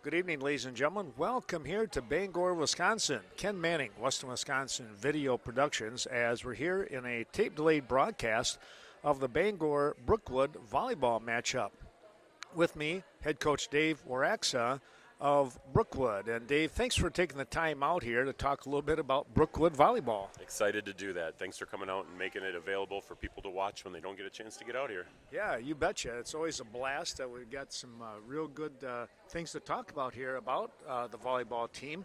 Good evening, ladies and gentlemen. Welcome here to Bangor, Wisconsin. Ken Manning, Western Wisconsin Video Productions, as we're here in a tape-delayed broadcast of the Bangor Brookwood volleyball matchup. With me, head coach Dave Waraxa of Brookwood. And Dave, thanks for taking the time out here to talk a little bit about Brookwood volleyball. Excited to do that. Thanks for coming out and making it available for people to watch when they don't get a chance to get out here. Yeah, you betcha. It's always a blast. We've got some real good things to talk about here about the volleyball team.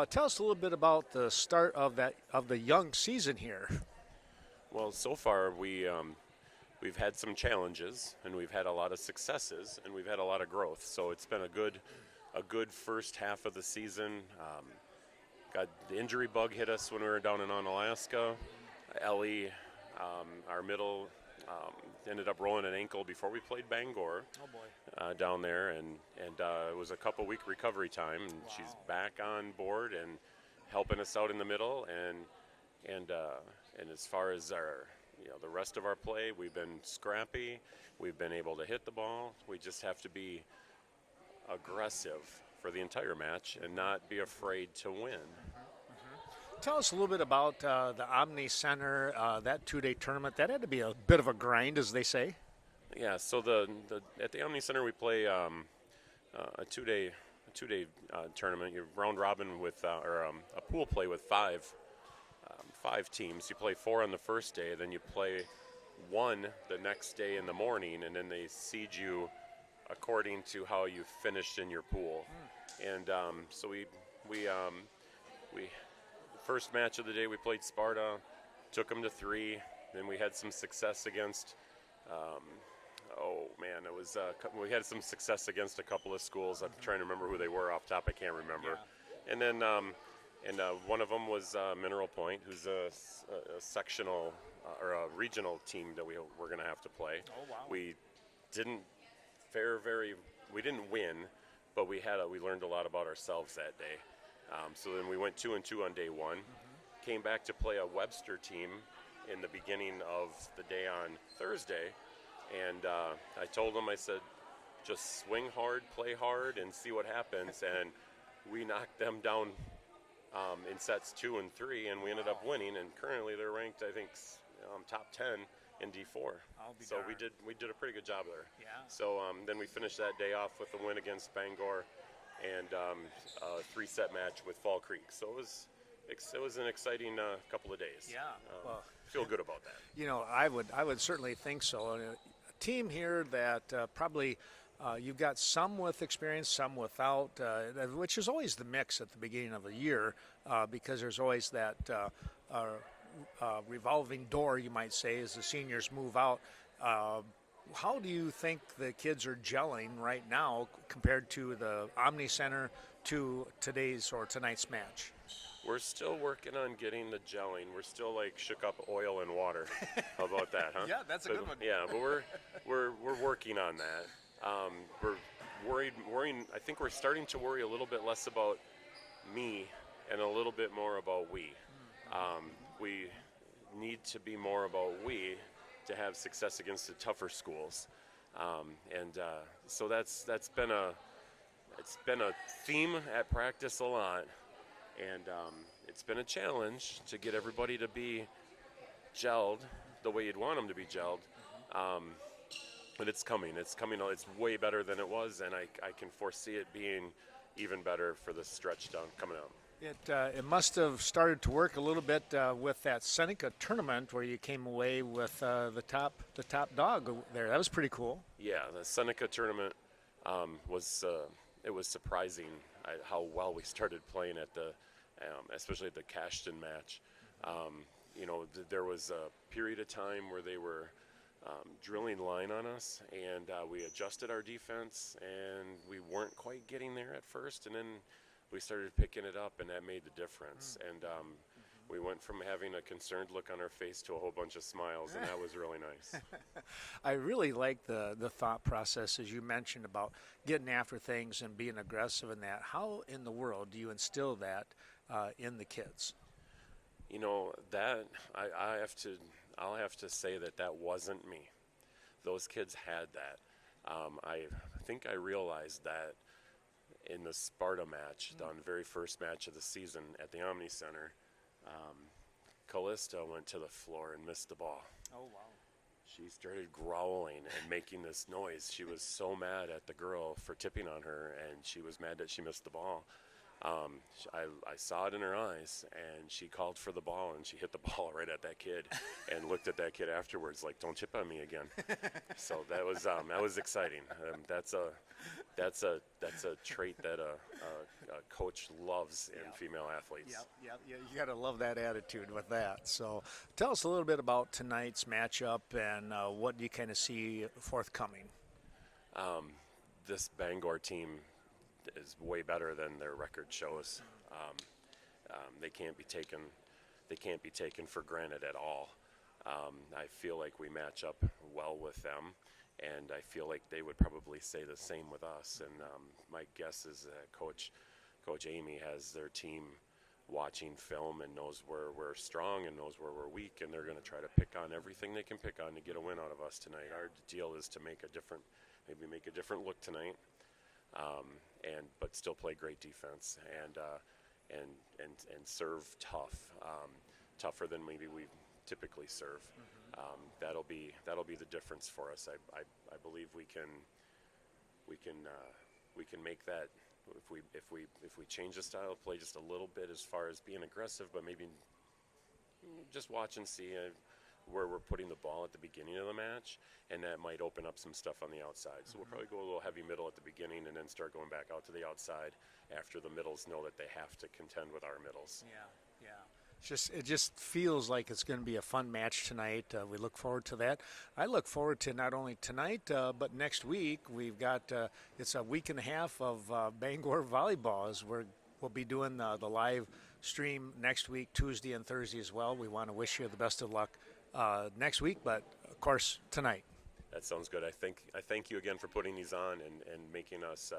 Tell us a little bit about the start of the young season here. Well, so far we've had some challenges, and we've had a lot of successes, and we've had a lot of growth. So it's been a good first half of the season. Got the injury bug hit us when we were down in Alaska. Ellie, our middle, ended up rolling an ankle before we played Bangor. Oh boy. Down there, and it was a couple-week recovery time, and Wow. she's back on board and helping us out in the middle. And as far as the rest of our play, we've been scrappy. We've been able to hit the ball. We just have to be aggressive for the entire match and not be afraid to win. Tell us a little bit about the Omni Center, that two-day tournament. That had to be a bit of a grind, as they say. Yeah. So at the Omni Center we play a two-day tournament. You round robin with a pool play with five teams. You play 4 on the first day, then you play 1 the next day in the morning, and then they seed you according to how you finished in your pool. And so we first match of the day we played Sparta, took them to 3. Then we had some success against. We had some success against a couple of schools. I'm trying to remember who they were off top. I can't remember. Yeah. And then one of them was Mineral Point, who's a sectional or a regional team that we're going to have to play. Oh wow. We didn't win, but we learned a lot about ourselves that day. So then we went 2-2 on day 1. Came back to play a Webster team in the beginning of the day on Thursday, and I told them, I said, just swing hard, play hard, and see what happens. And we knocked them down in sets 2 and 3, and we ended up winning. And currently they're ranked, I think, top 10 in D4. So we did a pretty good job there. Yeah. So then we finished that day off with a win against Bangor, and a 3-set match with Fall Creek. So it was an exciting couple of days. Yeah. Well, feel good about that. You know, I would certainly think so. A team here that probably you've got some with experience, some without, which is always the mix at the beginning of the year, because there's always that revolving door, you might say, as the seniors move out. How do you think the kids are gelling right now compared to the Omni Center to tonight's match? We're still working on getting the gelling. We're still like shook up oil and water. How about that, huh? Yeah, that's a good one. Yeah, but we're working on that. We're worrying. I think we're starting to worry a little bit less about me and a little bit more about we. We need to be more about we to have success against the tougher schools, so that's been a theme at practice a lot, and it's been a challenge to get everybody to be gelled the way you'd want them to be gelled, but it's coming. It's way better than it was, and I can foresee it being even better for the stretch down coming out. It must have started to work a little bit with that Scenic tournament where you came away with the top dog there. That was pretty cool. Yeah, the Scenic tournament was surprising how well we started playing at especially at the Cashton match. There was a period of time where they were drilling line on us, and we adjusted our defense, and we weren't quite getting there at first, and then we started picking it up, and that made the difference. And we went from having a concerned look on our face to a whole bunch of smiles, and that was really nice. I really like the thought process, as you mentioned, about getting after things and being aggressive in that. How in the world do you instill that in the kids? You know, that I'll have to say that wasn't me. Those kids had that. I think I realized that in the Sparta match, the very first match of the season at the Omni Center, Callista went to the floor and missed the ball. Oh, wow. She started growling and making this noise. She was so mad at the girl for tipping on her, and she was mad that she missed the ball. I saw it in her eyes, and she called for the ball, and she hit the ball right at that kid, and looked at that kid afterwards like, "Don't chip on me again." So that was exciting. That's a trait that a coach loves in female athletes. Yep. You got to love that attitude with that. So tell us a little bit about tonight's matchup and what you kind of see forthcoming. This Bangor team is way better than their record shows. They can't be taken for granted at all. I feel like we match up well with them, and I feel like they would probably say the same with us. And my guess is that Coach Amy has their team watching film and knows where we're strong and knows where we're weak, and they're going to try to pick on everything they can pick on to get a win out of us tonight. Our deal is to make a different look tonight. But still play great defense and serve tough, tougher than maybe we typically serve. That'll be the difference for us. I believe we can make that if we change the style of play just a little bit as far as being aggressive, but maybe just watch and see where we're putting the ball at the beginning of the match, and that might open up some stuff on the outside. So we'll probably go a little heavy middle at the beginning and then start going back out to the outside after the middles know that they have to contend with our middles. Yeah. It just feels like it's going to be a fun match tonight. We look forward to that. I look forward to not only tonight, but next week. We've got it's a week and a half of Bangor volleyball as we'll be doing the live stream next week, Tuesday and Thursday as well. We want to wish you the best of luck next week, but of course tonight. That sounds good. I thank you again for putting these on and making us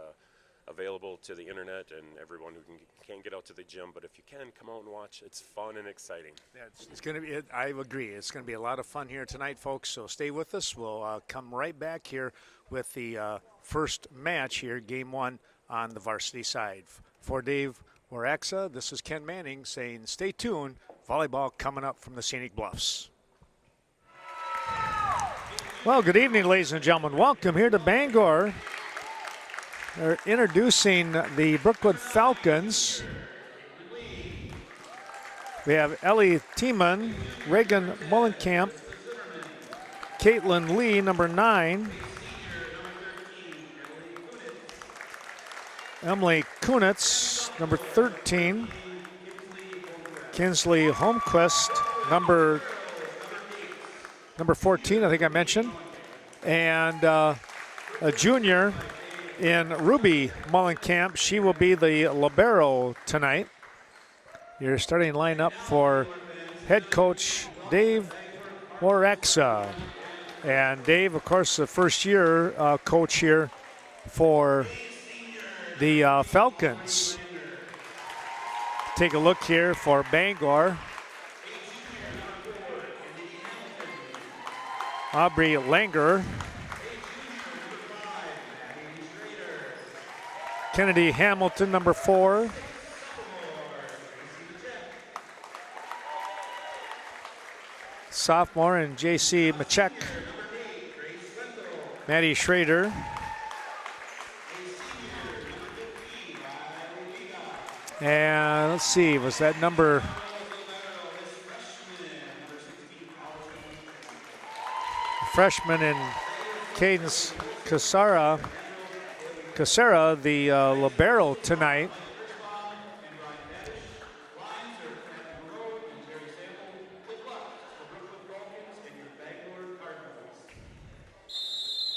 available to the internet and everyone who can't get out to the gym. But if you can, come out and watch. It's fun and exciting. Yeah, it's going to be. I agree. It's going to be a lot of fun here tonight, folks. So stay with us. We'll come right back here with the first match here, Game 1 on the varsity side. For Dave Waraxa, this is Ken Manning saying stay tuned. Volleyball coming up from the Scenic Bluffs. Well, good evening, ladies and gentlemen. Welcome here to Bangor. They're introducing the Brookwood Falcons. We have Ellie Tiemann, Reagan Mullenkamp, Caitlin Lee, number 9, Emily Kunitz, number 13, Kinsley Holmquist, number 14, I think I mentioned, and a junior in Ruby Mullenkamp. She will be the libero tonight. Your starting lineup for head coach Dave Waraxa. And Dave, of course, the first year coach here for the Falcons. Take a look here for Bangor. Aubrey Langer, Kennedy Hamilton, number 4. Sophomore, and J.C. Machek. Maddie Schrader. And let's see, was that number... freshman in Cadence Casara, the libero tonight.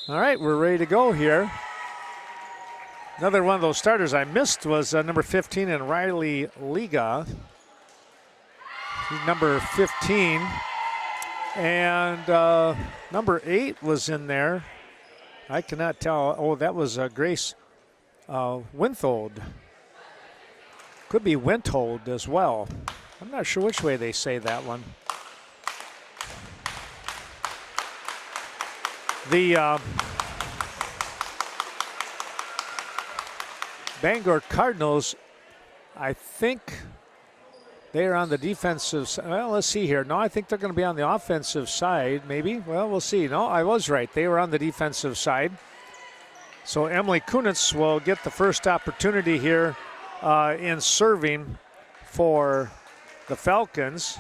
All right, we're ready to go here. Another one of those starters I missed was number 15 in Riley Liga. He's number 15. And number 8 was in there. I cannot tell. Oh, that was Grace Winthold. Could be Winthold as well. I'm not sure which way they say that one. The Bangor Cardinals, I think they are on the defensive side. Well, let's see here. No, I think they're going to be on the offensive side, maybe. Well, we'll see. No, I was right. They were on the defensive side. So Emily Kunitz will get the first opportunity here in serving for the Falcons.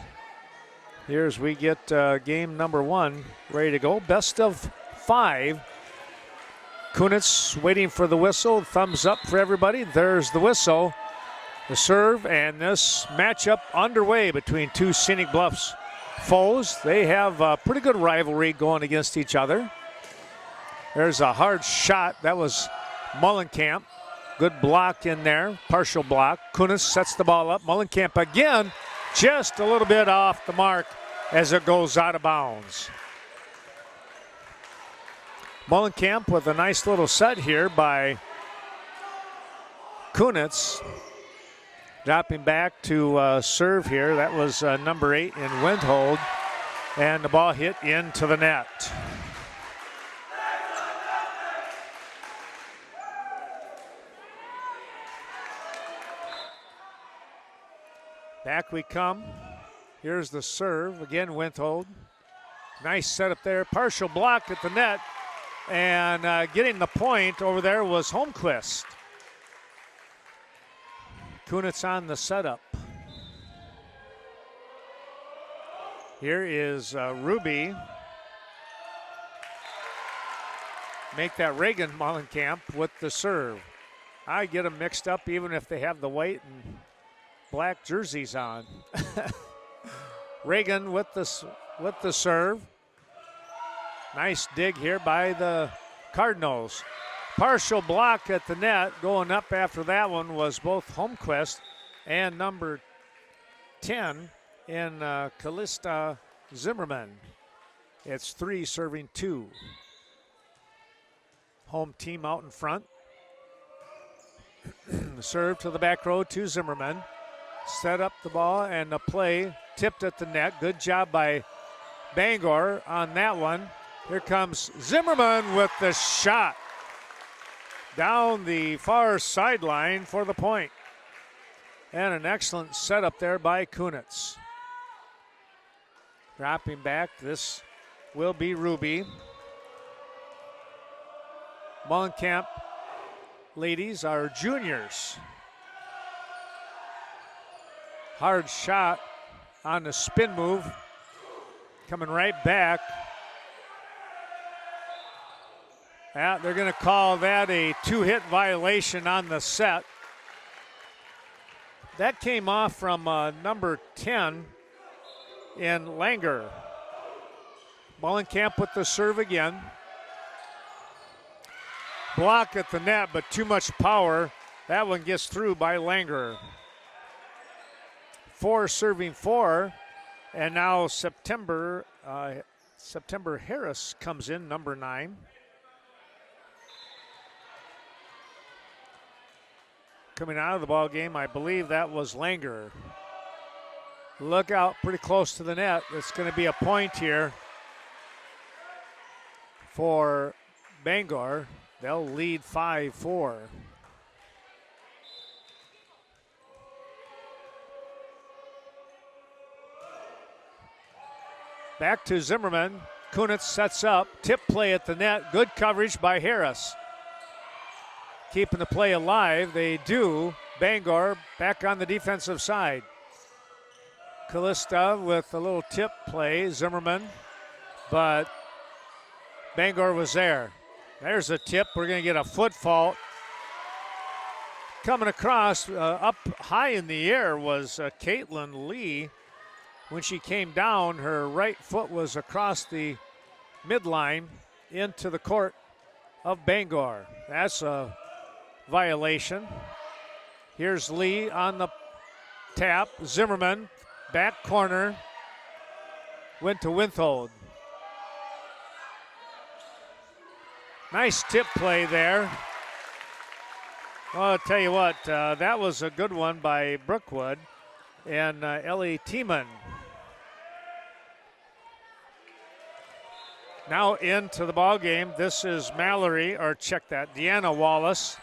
Here's we get game number 1 ready to go. Best of 5. Kunitz waiting for the whistle. Thumbs up for everybody. There's the whistle. The serve, and this matchup underway between two Scenic Bluffs foes. They have a pretty good rivalry going against each other. There's a hard shot. That was Mullenkamp. Good block in there, partial block. Kunitz sets the ball up. Mullenkamp again, just a little bit off the mark as it goes out of bounds. Mullenkamp with a nice little set here by Kunitz. Dropping back to serve here. That was number 8 in Windhold. And the ball hit into the net. Back we come. Here's the serve. Again, Windhold. Nice setup there. Partial block at the net. And getting the point over there was Holmquist. Kunitz on the setup. Here is Ruby. Make that Reagan Mullenkamp with the serve. I get them mixed up even if they have the white and black jerseys on. Reagan with the serve. Nice dig here by the Cardinals. Partial block at the net. Going up after that one was both Holmquist and number 10 in Callista Zimmerman. It's 3 serving 2. Home team out in front. Serve to the back row to Zimmerman. Set up the ball and the play tipped at the net. Good job by Bangor on that one. Here comes Zimmerman with the shot. Down the far sideline for the point. And an excellent setup there by Kunitz. Dropping back, this will be Ruby. Mullenkamp ladies are juniors. Hard shot on the spin move. Coming right back. Yeah, they're going to call that a 2-hit violation on the set. That came off from number 10 in Langer. Mullenkamp with the serve again. Block at the net, but too much power. That one gets through by Langer. 4 serving 4, and now September Harris comes in, number 9. Coming out of the ball game, I believe that was Langer. Look out pretty close to the net. It's going to be a point here for Bangor. They'll lead 5-4. Back to Zimmerman. Kunitz sets up. Tip play at the net. Good coverage by Harris. Keeping the play alive. They do. Bangor back on the defensive side. Callista with a little tip play. Zimmerman. But Bangor was there. There's a tip. We're going to get a foot fault. Coming across up high in the air was Caitlin Lee. When she came down, her right foot was across the midline into the court of Bangor. That's a violation. Here's Lee on the tap. Zimmerman, back corner, went to Windhold. Nice tip play there. Well, I'll tell you what, that was a good one by Brookwood and Ellie Tiemann. Now into the ball game. This is Mallory, or check that, Deanna Wallace.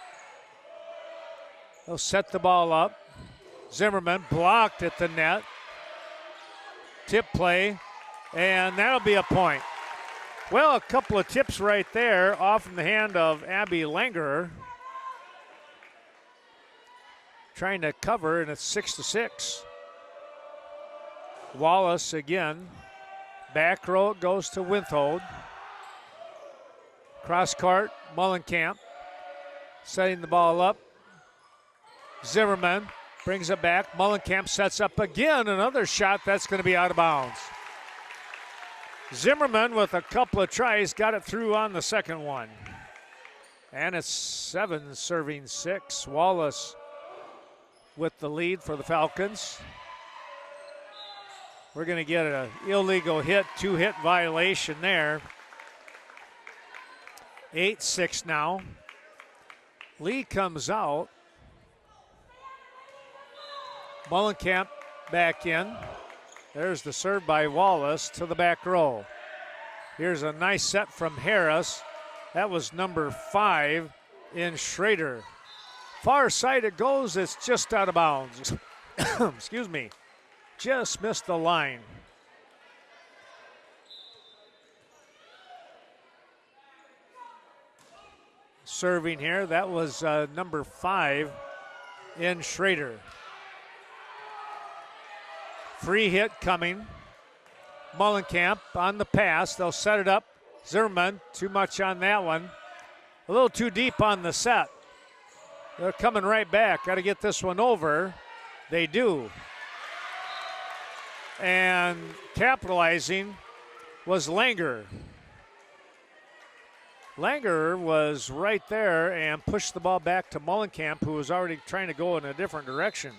They'll set the ball up. Zimmerman blocked at the net. Tip play, and that'll be a point. Well, a couple of tips right there off in the hand of Abby Langer. Trying to cover, and it's 6-6. Wallace again. Back row, it goes to Winthold. Cross court, Mullenkamp. Setting the ball up. Zimmerman brings it back. Mullenkamp sets up again. Another shot that's going to be out of bounds. Zimmerman with a couple of tries got it through on the second one. And it's 7-6. Wallace with the lead for the Falcons. We're going to get an illegal hit, 2-hit violation there. 8-6 now. Lee comes out. Mullenkamp back in. There's the serve by Wallace to the back row. Here's a nice set from Harris. That was number 5 in Schrader. Far side it goes. It's just out of bounds. Excuse me. Just missed the line. Serving here. That was number 5 in Schrader. Free hit coming. Mullenkamp on the pass. They'll set it up. Zimmerman, too much on that one. A little too deep on the set. They're coming right back. Got to get this one over. They do. And capitalizing was Langer. Langer was right there and pushed the ball back to Mullenkamp, who was already trying to go in a different direction.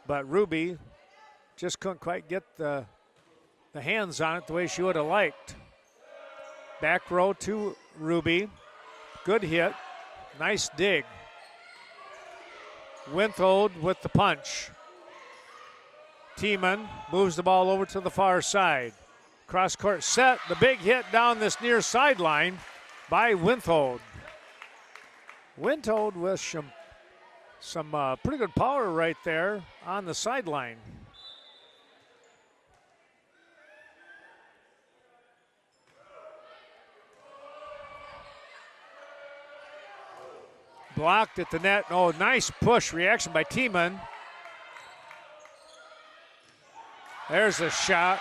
But Ruby just couldn't quite get the hands on it the way she would have liked. Back row to Ruby. Good hit. Nice dig. Winthold with the punch. Tiemann moves the ball over to the far side. Cross court set. The big hit down this near sideline by Winthold. Winthold with some pretty good power right there on the sideline. Blocked at the net. Oh, nice push reaction by Tiemann. There's a shot.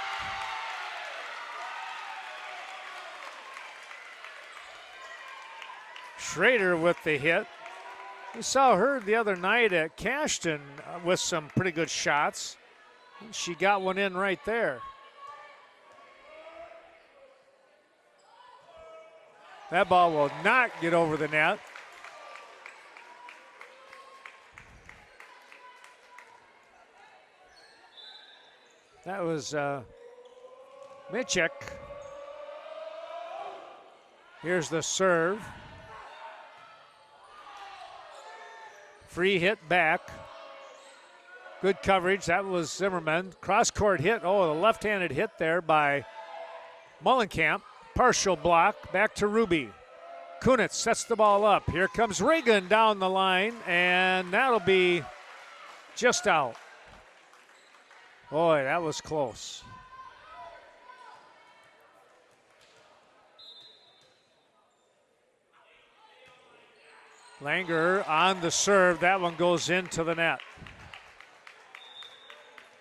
Schrader with the hit. We saw her the other night at Cashton with some pretty good shots. She got one in right there. That ball will not get over the net. That was Mitchek. Here's the serve. Free hit back. Good coverage. That was Zimmerman. Cross-court hit. Oh, the left-handed hit there by Mullenkamp. Partial block. Back to Ruby. Kunitz sets the ball up. Here comes Reagan down the line, and that'll be just out. Boy, that was close. Langer on the serve. That one goes into the net.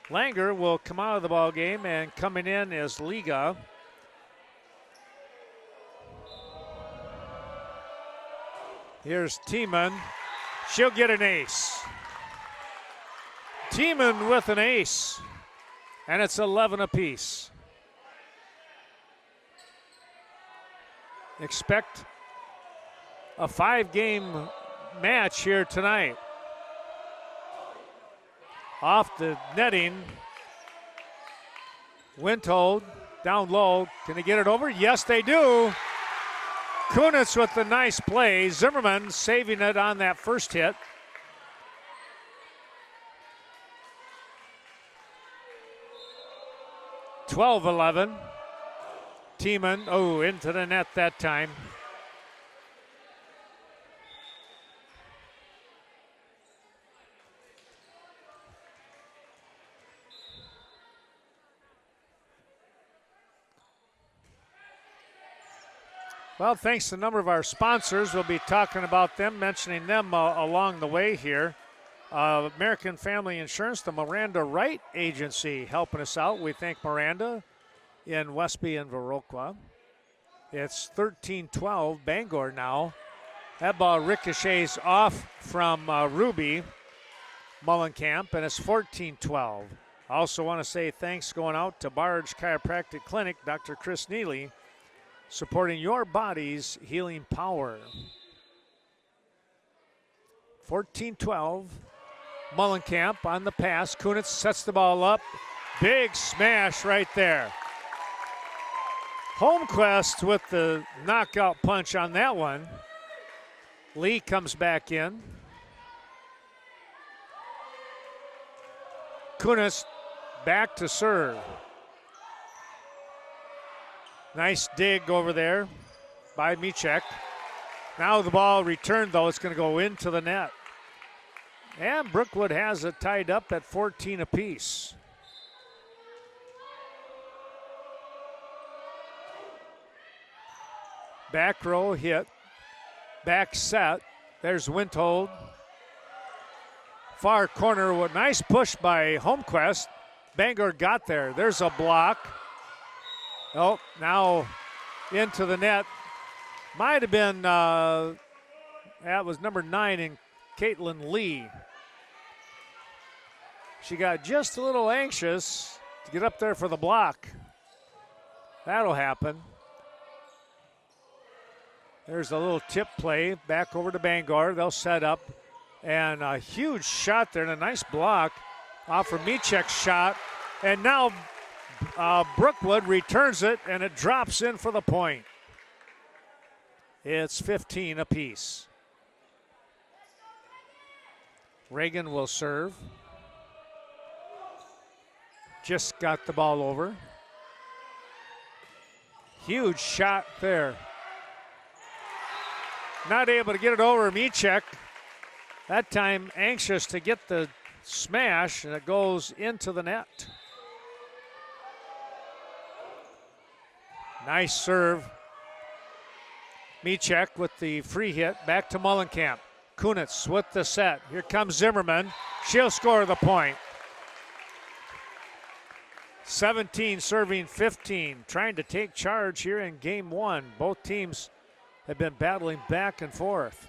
Langer will come out of the ball game, and coming in is Liga. Here's Tiemann. She'll get an ace. Tiemann with an ace. And it's 11 apiece. Expect a 5-game match here tonight. Off the netting. Winthold down low. Can they get it over? Yes, they do. Kunitz with the nice play. Zimmerman saving it on that first hit. (12-11). Tiemann, into the net that time. Well, thanks to a number of our sponsors. We'll be talking about them, mentioning them along the way here. American Family Insurance, the Miranda Wright Agency, helping us out. We thank Miranda in Westby and Viroqua. It's 13-12, Bangor now. That ball ricochets off from Ruby Mullenkamp, and it's 14-12. I also want to say thanks going out to Barge Chiropractic Clinic, Dr. Chris Neely, supporting your body's healing power. 14-12. Mullenkamp on the pass. Kunitz sets the ball up. Big smash right there. Holmquist with the knockout punch on that one. Lee comes back in. Kunitz back to serve. Nice dig over there by Michek. Now the ball returned, though. It's going to go into the net. And Brookwood has it tied up at 14 apiece. Back row hit. Back set. There's Windhold. Far corner. With nice push by Holmquist. Bangor got there. There's a block. Oh, now into the net. Might have been, that was number 9 in Caitlin Lee. She got just a little anxious to get up there for the block. That'll happen. There's a little tip play back over to Bangor. They'll set up. And a huge shot there and a nice block off of Michek's shot. And now Brookwood returns it, and it drops in for the point. It's 15 apiece. Reagan will serve. Just got the ball over. Huge shot there. Not able to get it over Michek. That time anxious to get the smash, and it goes into the net. Nice serve. Michek with the free hit. Back to Mullenkamp. Kunitz with the set. Here comes Zimmerman. She'll score the point. 17 serving 15. Trying to take charge here in game one. Both teams have been battling back and forth.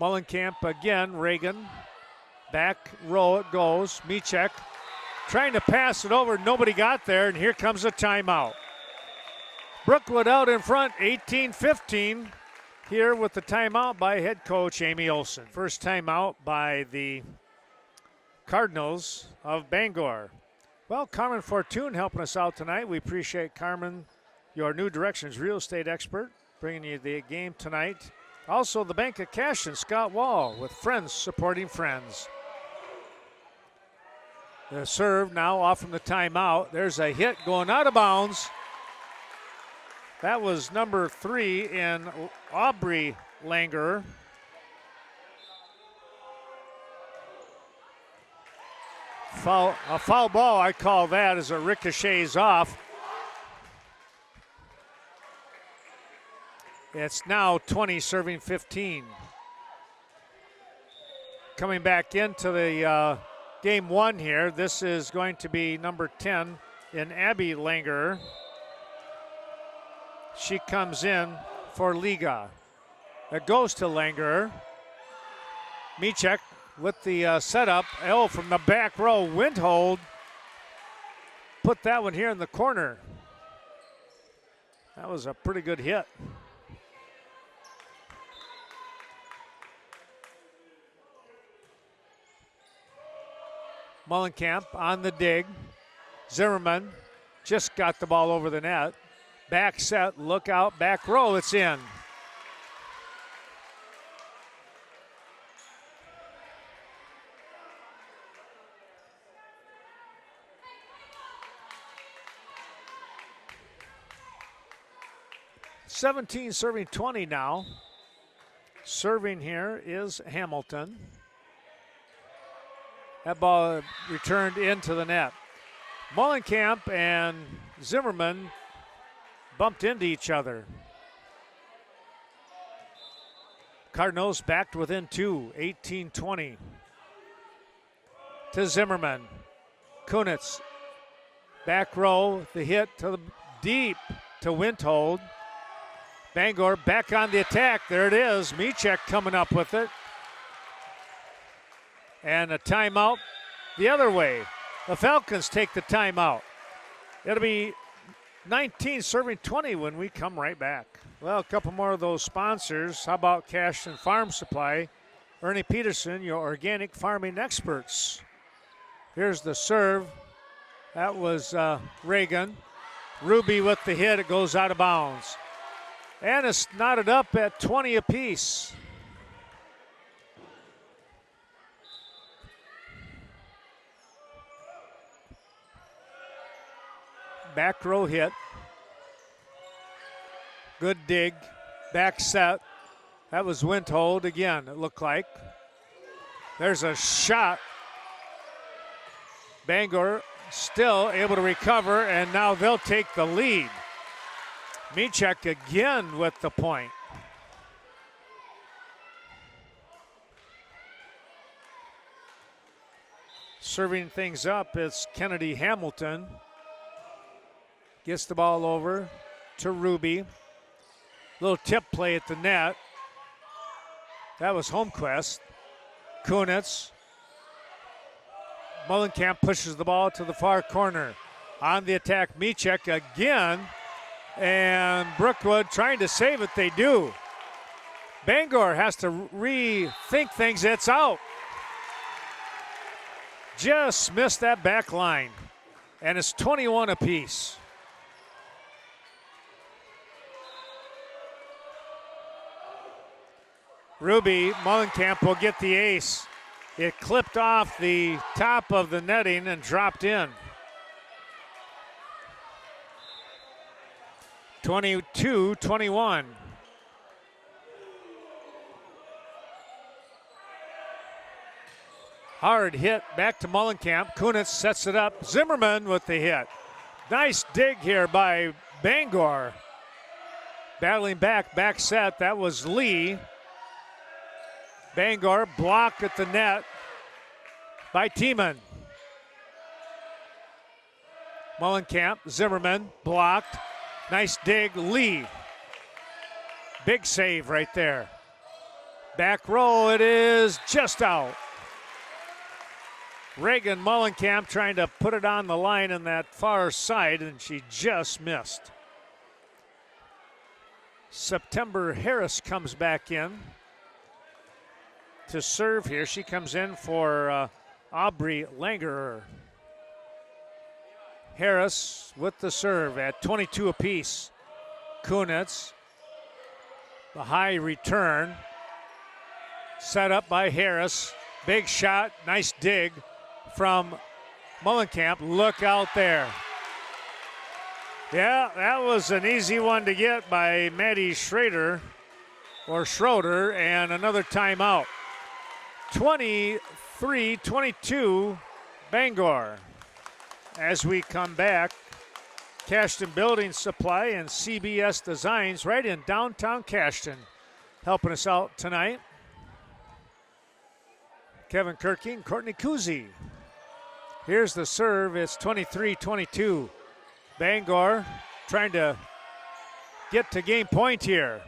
Mullenkamp again. Reagan. Back row it goes. Michek trying to pass it over. Nobody got there, and here comes a timeout. Brookwood out in front, 18-15. Here with the timeout by head coach Amy Olson. First timeout by the Cardinals of Bangor. Well, Carmen Fortune helping us out tonight. We appreciate Carmen, your New Directions real estate expert, bringing you the game tonight. Also, the Bank of Cash and Scott Wall with friends supporting friends. The serve now off from the timeout. There's a hit going out of bounds. That was number 3 in Aubrey Langer. A foul ball, I call that, as it ricochets off. It's now 20 serving 15. Coming back into the game one here, this is going to be number 10 in Abby Langer. She comes in for Liga. It goes to Langer. Michek with the setup. From the back row. Windhold. Put that one here in the corner. That was a pretty good hit. Mullenkamp on the dig. Zimmerman just got the ball over the net. Back set, look out, back row, it's in. (17 serving 20 now. Serving here is Hamilton. That ball returned into the net. Mullenkamp and Zimmerman bumped into each other. Cardinals backed within 2, 18-20. To Zimmerman. Kunitz, back row, the hit to the deep to Windhold. Bangor back on the attack. There it is. Michek coming up with it. And a timeout the other way. The Falcons take the timeout. It'll be 19 serving 20 when we come right back. Well, a couple more of those sponsors. How about Cashton Farm Supply? Ernie Peterson, your organic farming experts. Here's the serve. That was Reagan. Ruby with the hit. It goes out of bounds. And it's knotted up at 20 apiece. Back row hit. Good dig. Back set. That was Windhold again, it looked like. There's a shot. Bangor still able to recover, and now they'll take the lead. Michek again with the point. Serving things up, it's Kennedy Hamilton. Gets the ball over to Ruby. Little tip play at the net. That was Holmquist. Kunitz. Mullenkamp pushes the ball to the far corner. On the attack, Michek again. And Brookwood trying to save it, they do. Bangor has to rethink things, it's out. Just missed that back line. And it's 21 apiece. Ruby, Mullenkamp will get the ace. It clipped off the top of the netting and dropped in. 22-21. Hard hit back to Mullenkamp. Kunitz sets it up. Zimmerman with the hit. Nice dig here by Bangor. Battling back set. That was Lee. Bangor blocked at the net by Tiemann. Mullenkamp, Zimmerman, blocked. Nice dig, Lee. Big save right there. Back row, it is just out. Reagan Mullenkamp trying to put it on the line in that far side, and she just missed. September Harris comes back in to serve here. She comes in for Aubrey Langerer. Harris with the serve at 22 apiece. Kunitz, the high return, set up by Harris. Big shot, nice dig from Mullenkamp. Look out there. Yeah, that was an easy one to get by Maddie Schroeder, and another timeout. 23-22 Bangor. As we come back, Cashton Building Supply and CBS Designs right in downtown Cashton helping us out tonight. Kevin Kirky and Courtney Kuzi. Here's the serve. It's 23-22. Bangor trying to get to game point here.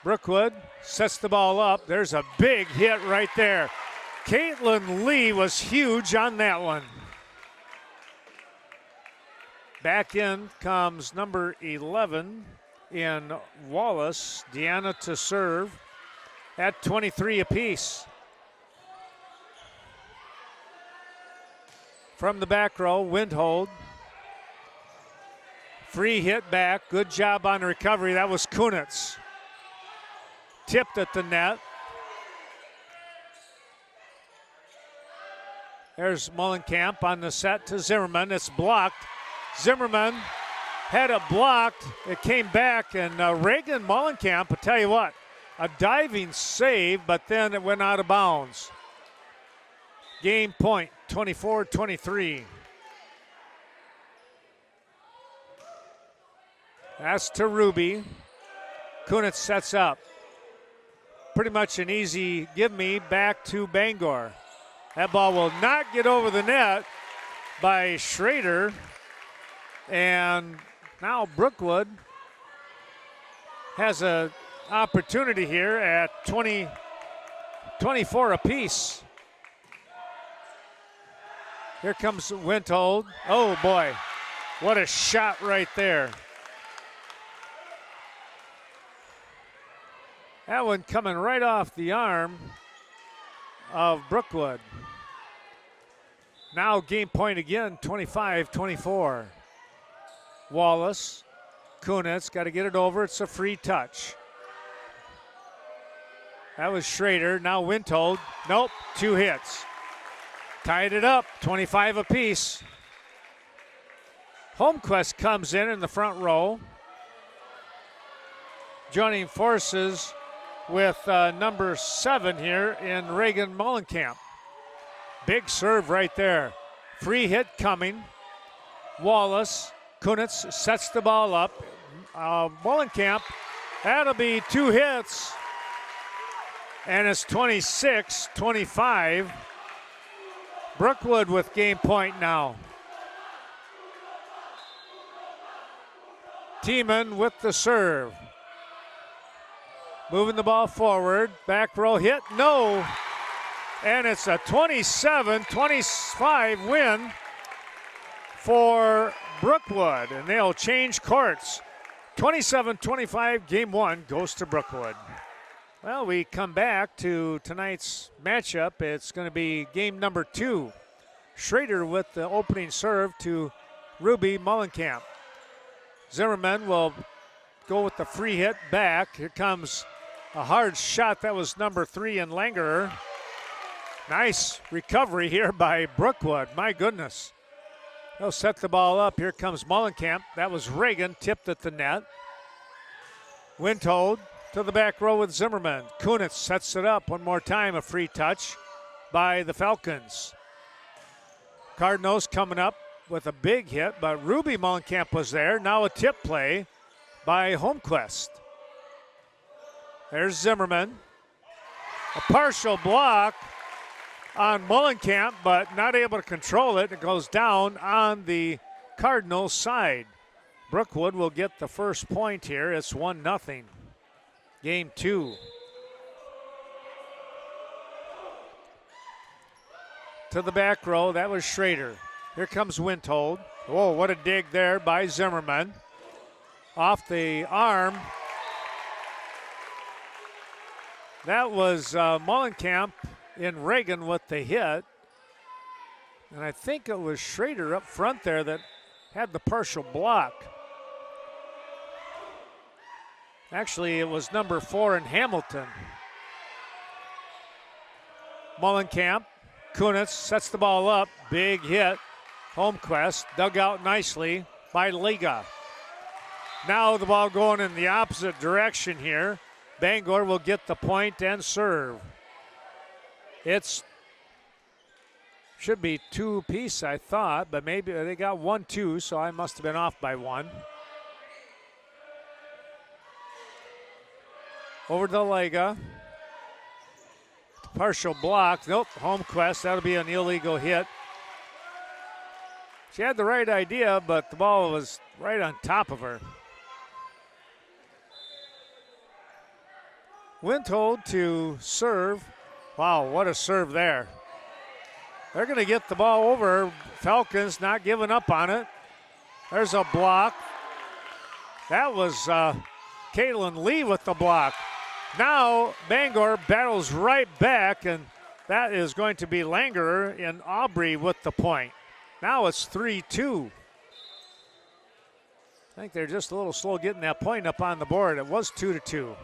Brookwood sets the ball up. There's a big hit right there. Caitlin Lee was huge on that one. Back in comes number 11 in Wallace. Deanna to serve at 23 apiece. From the back row, Windhold. Free hit back. Good job on the recovery. That was Kunitz. Tipped at the net. There's Mullenkamp on the set to Zimmerman. It's blocked. Zimmerman had it blocked. It came back, and Reagan Mullenkamp, I tell you what, a diving save, but then it went out of bounds. Game point, 24-23. That's to Ruby. Kunitz sets up. Pretty much an easy give me back to Bangor. That ball will not get over the net by Schrader. And now Brookwood has an opportunity here at 24 apiece. Here comes Wintold. Oh boy, what a shot right there. That one coming right off the arm of Brookwood. Now game point again, 25-24. Wallace, Kunitz, got to get it over. It's a free touch. That was Schrader. Now Wintold. Nope, 2 hits. Tied it up, 25 apiece. Holmquist comes in the front row. Joining forces with number 7 here in Reagan Mullenkamp. Big serve right there. Free hit coming. Wallace, Kunitz sets the ball up. Mullenkamp, that'll be 2 hits. And it's 26-25. Brookwood with game point now. Tiemann with the serve. Moving the ball forward. Back row hit. No. And it's a 27-25 win for Brookwood. And they'll change courts. 27-25, game 1 goes to Brookwood. Well, we come back to tonight's matchup. It's going to be game number 2. Schrader with the opening serve to Ruby Mullenkamp. Zimmerman will go with the free hit back. Here comes a hard shot. That was number 3 in Langerer. Nice recovery here by Brookwood. My goodness. They'll set the ball up. Here comes Mullenkamp. That was Reagan, tipped at the net. Wintold to the back row with Zimmerman. Kunitz sets it up one more time. A free touch by the Falcons. Cardinals coming up with a big hit, but Ruby Mullenkamp was there. Now a tip play by Holmquist. There's Zimmerman. A partial block on Mullenkamp, but not able to control it. It goes down on the Cardinals side. Brookwood will get the first point here. It's 1-0. Game 2. To the back row, that was Schrader. Here comes Wintold. Whoa, what a dig there by Zimmerman. Off the arm. That was Mullenkamp in Reagan with the hit. And I think it was Schrader up front there that had the partial block. Actually, it was number 4 in Hamilton. Mullenkamp, Kunitz sets the ball up. Big hit. Holmquist dug out nicely by Liga. Now the ball going in the opposite direction here. Bangor will get the point and serve. It's should be 2 apiece, I thought, but maybe they got 1-2, so I must have been off by 1. Over to Liga. Partial block. Nope, Holmquist. That'll be an illegal hit. She had the right idea, but the ball was right on top of her. Wintold to serve. Wow, what a serve there. They're going to get the ball over. Falcons not giving up on it. There's a block. That was Caitlin Lee with the block. Now Bangor battles right back, and that is going to be Langerer and Aubrey with the point. Now it's 3-2. I think they're just a little slow getting that point up on the board. It was 2-2.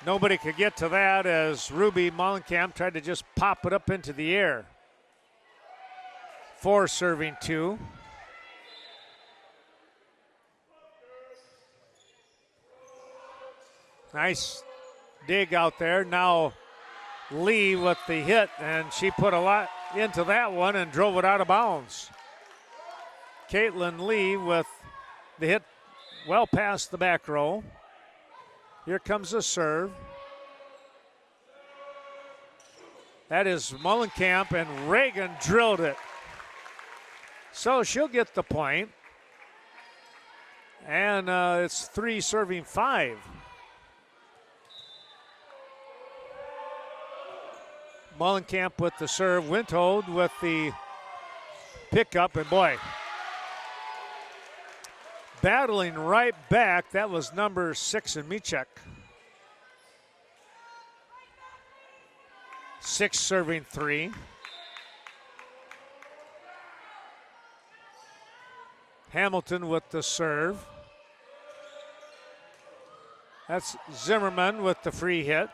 Nobody could get to that as Ruby Mullenkamp tried to just pop it up into the air. 4 serving 2. Nice dig out there. Now Lee with the hit, and she put a lot into that one and drove it out of bounds. Caitlin Lee with the hit well past the back row. Here comes the serve. That is Mullenkamp, and Reagan drilled it. So she'll get the point. And it's 3 serving 5. Mullenkamp with the serve. Windhold with the pickup, and boy, battling right back. That was number 6 in Michek. 6 serving 3. Hamilton with the serve. That's Zimmerman with the free hit.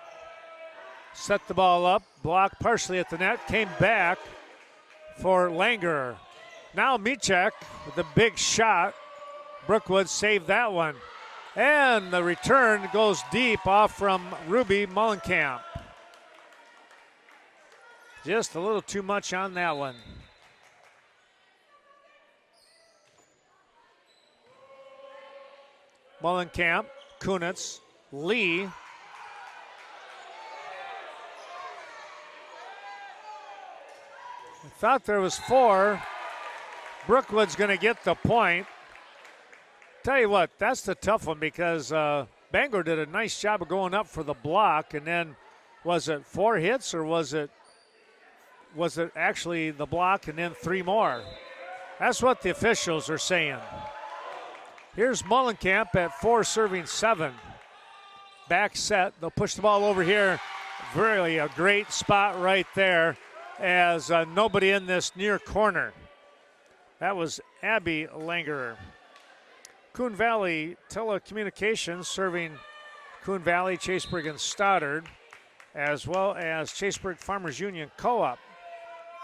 Set the ball up, blocked partially at the net, came back for Langer. Now Michek with a big shot. Brookwood saved that one. And the return goes deep off from Ruby Mullenkamp. Just a little too much on that one. Mullenkamp, Kunitz, Lee. I thought there was 4. Brookwood's going to get the point. Tell you what, that's the tough one because Bangor did a nice job of going up for the block, and then was it 4 hits or was it actually the block and then 3 more? That's what the officials are saying. Here's Mullenkamp at 4 serving 7. Back set. They'll push the ball over here. Really a great spot right there as nobody in this near corner. That was Abby Langerer. Coon Valley Telecommunications serving Coon Valley, Chaseburg, and Stoddard, as well as Chaseburg Farmers Union Co-op.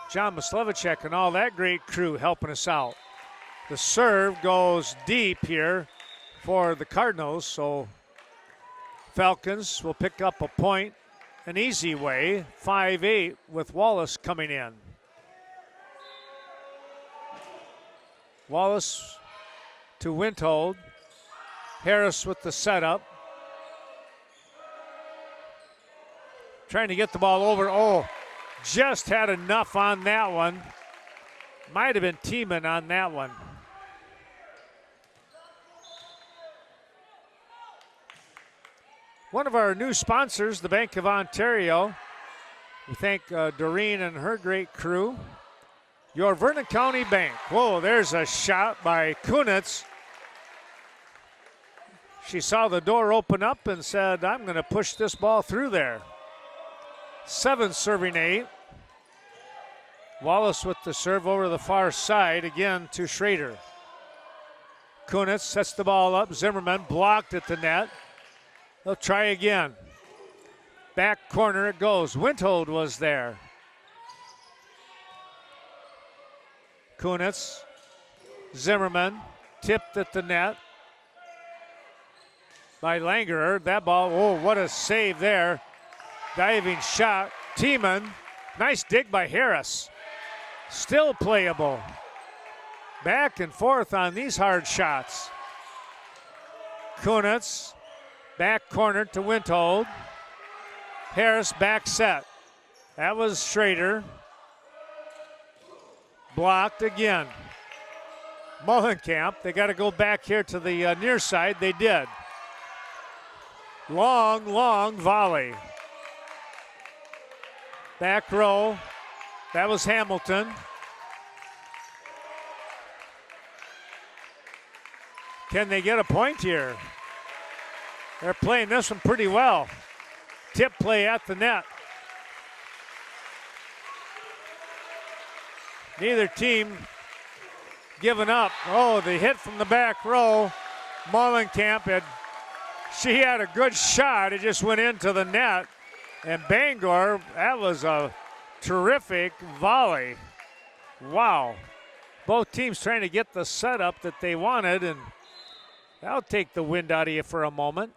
John Maslevicek and all that great crew helping us out. The serve goes deep here for the Cardinals, so Falcons will pick up a point an easy way, 5-8 with Wallace coming in. Wallace to Windhold. Harris with the setup. Trying to get the ball over. Oh, just had enough on that one. Might have been Tiemann on that one. One of our new sponsors, the Bank of Ontario. We thank Doreen and her great crew. Your Vernon County Bank. Whoa, there's a shot by Kunitz. She saw the door open up and said, I'm going to push this ball through there. 7 serving 8. Wallace with the serve over the far side, again to Schrader. Kunitz sets the ball up. Zimmerman blocked at the net. They'll try again. Back corner it goes. Windhold was there. Kunitz, Zimmerman, tipped at the net by Langerer. That ball, oh, what a save there. Diving shot. Tiemann, nice dig by Harris. Still playable. Back and forth on these hard shots. Kunitz, back corner to Windhold. Harris back set. That was Schrader. Blocked again. Mullenkamp, they got to go back here to the near side. They did. Long, long volley. Back row. That was Hamilton. Can they get a point here? They're playing this one pretty well. Tip play at the net. Neither team giving up. Oh, the hit from the back row. Mullenkamp she had a good shot. It just went into the net. And Bangor, that was a terrific volley. Wow. Both teams trying to get the setup that they wanted, and that'll take the wind out of you for a moment.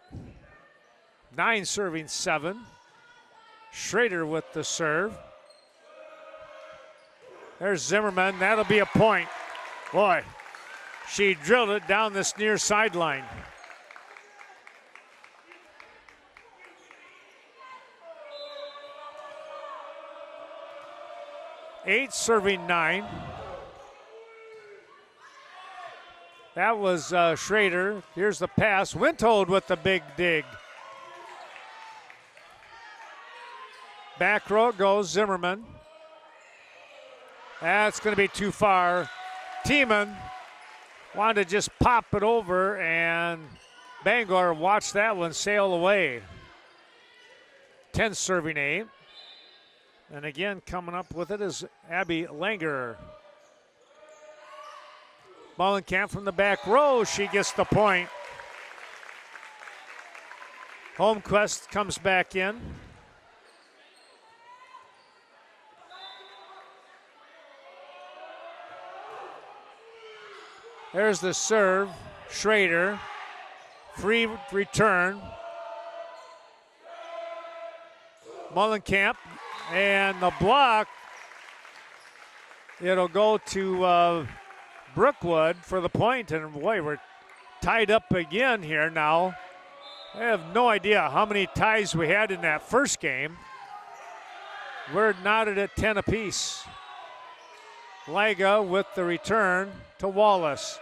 9 serving 7. Schrader with the serve. There's Zimmerman. That'll be a point. Boy, She drilled it down this near sideline. Eight serving 9. That was Schrader. Here's the pass. Wintold with the big dig. Back row goes Zimmerman. That's going to be too far. Tiemann wanted to just pop it over, and Bangor watched that one sail away. 10 serving 8. And again, coming up with it is Abby Langer. Mullenkamp from the back row. She gets the point. Holmquist comes back in. There's the serve. Schrader. Free return. Mullenkamp. And the block. It'll go to Brookwood for the point. And boy, we're tied up again here now. I have no idea how many ties we had in that first game. We're knotted at 10 apiece. Liga with the return to Wallace.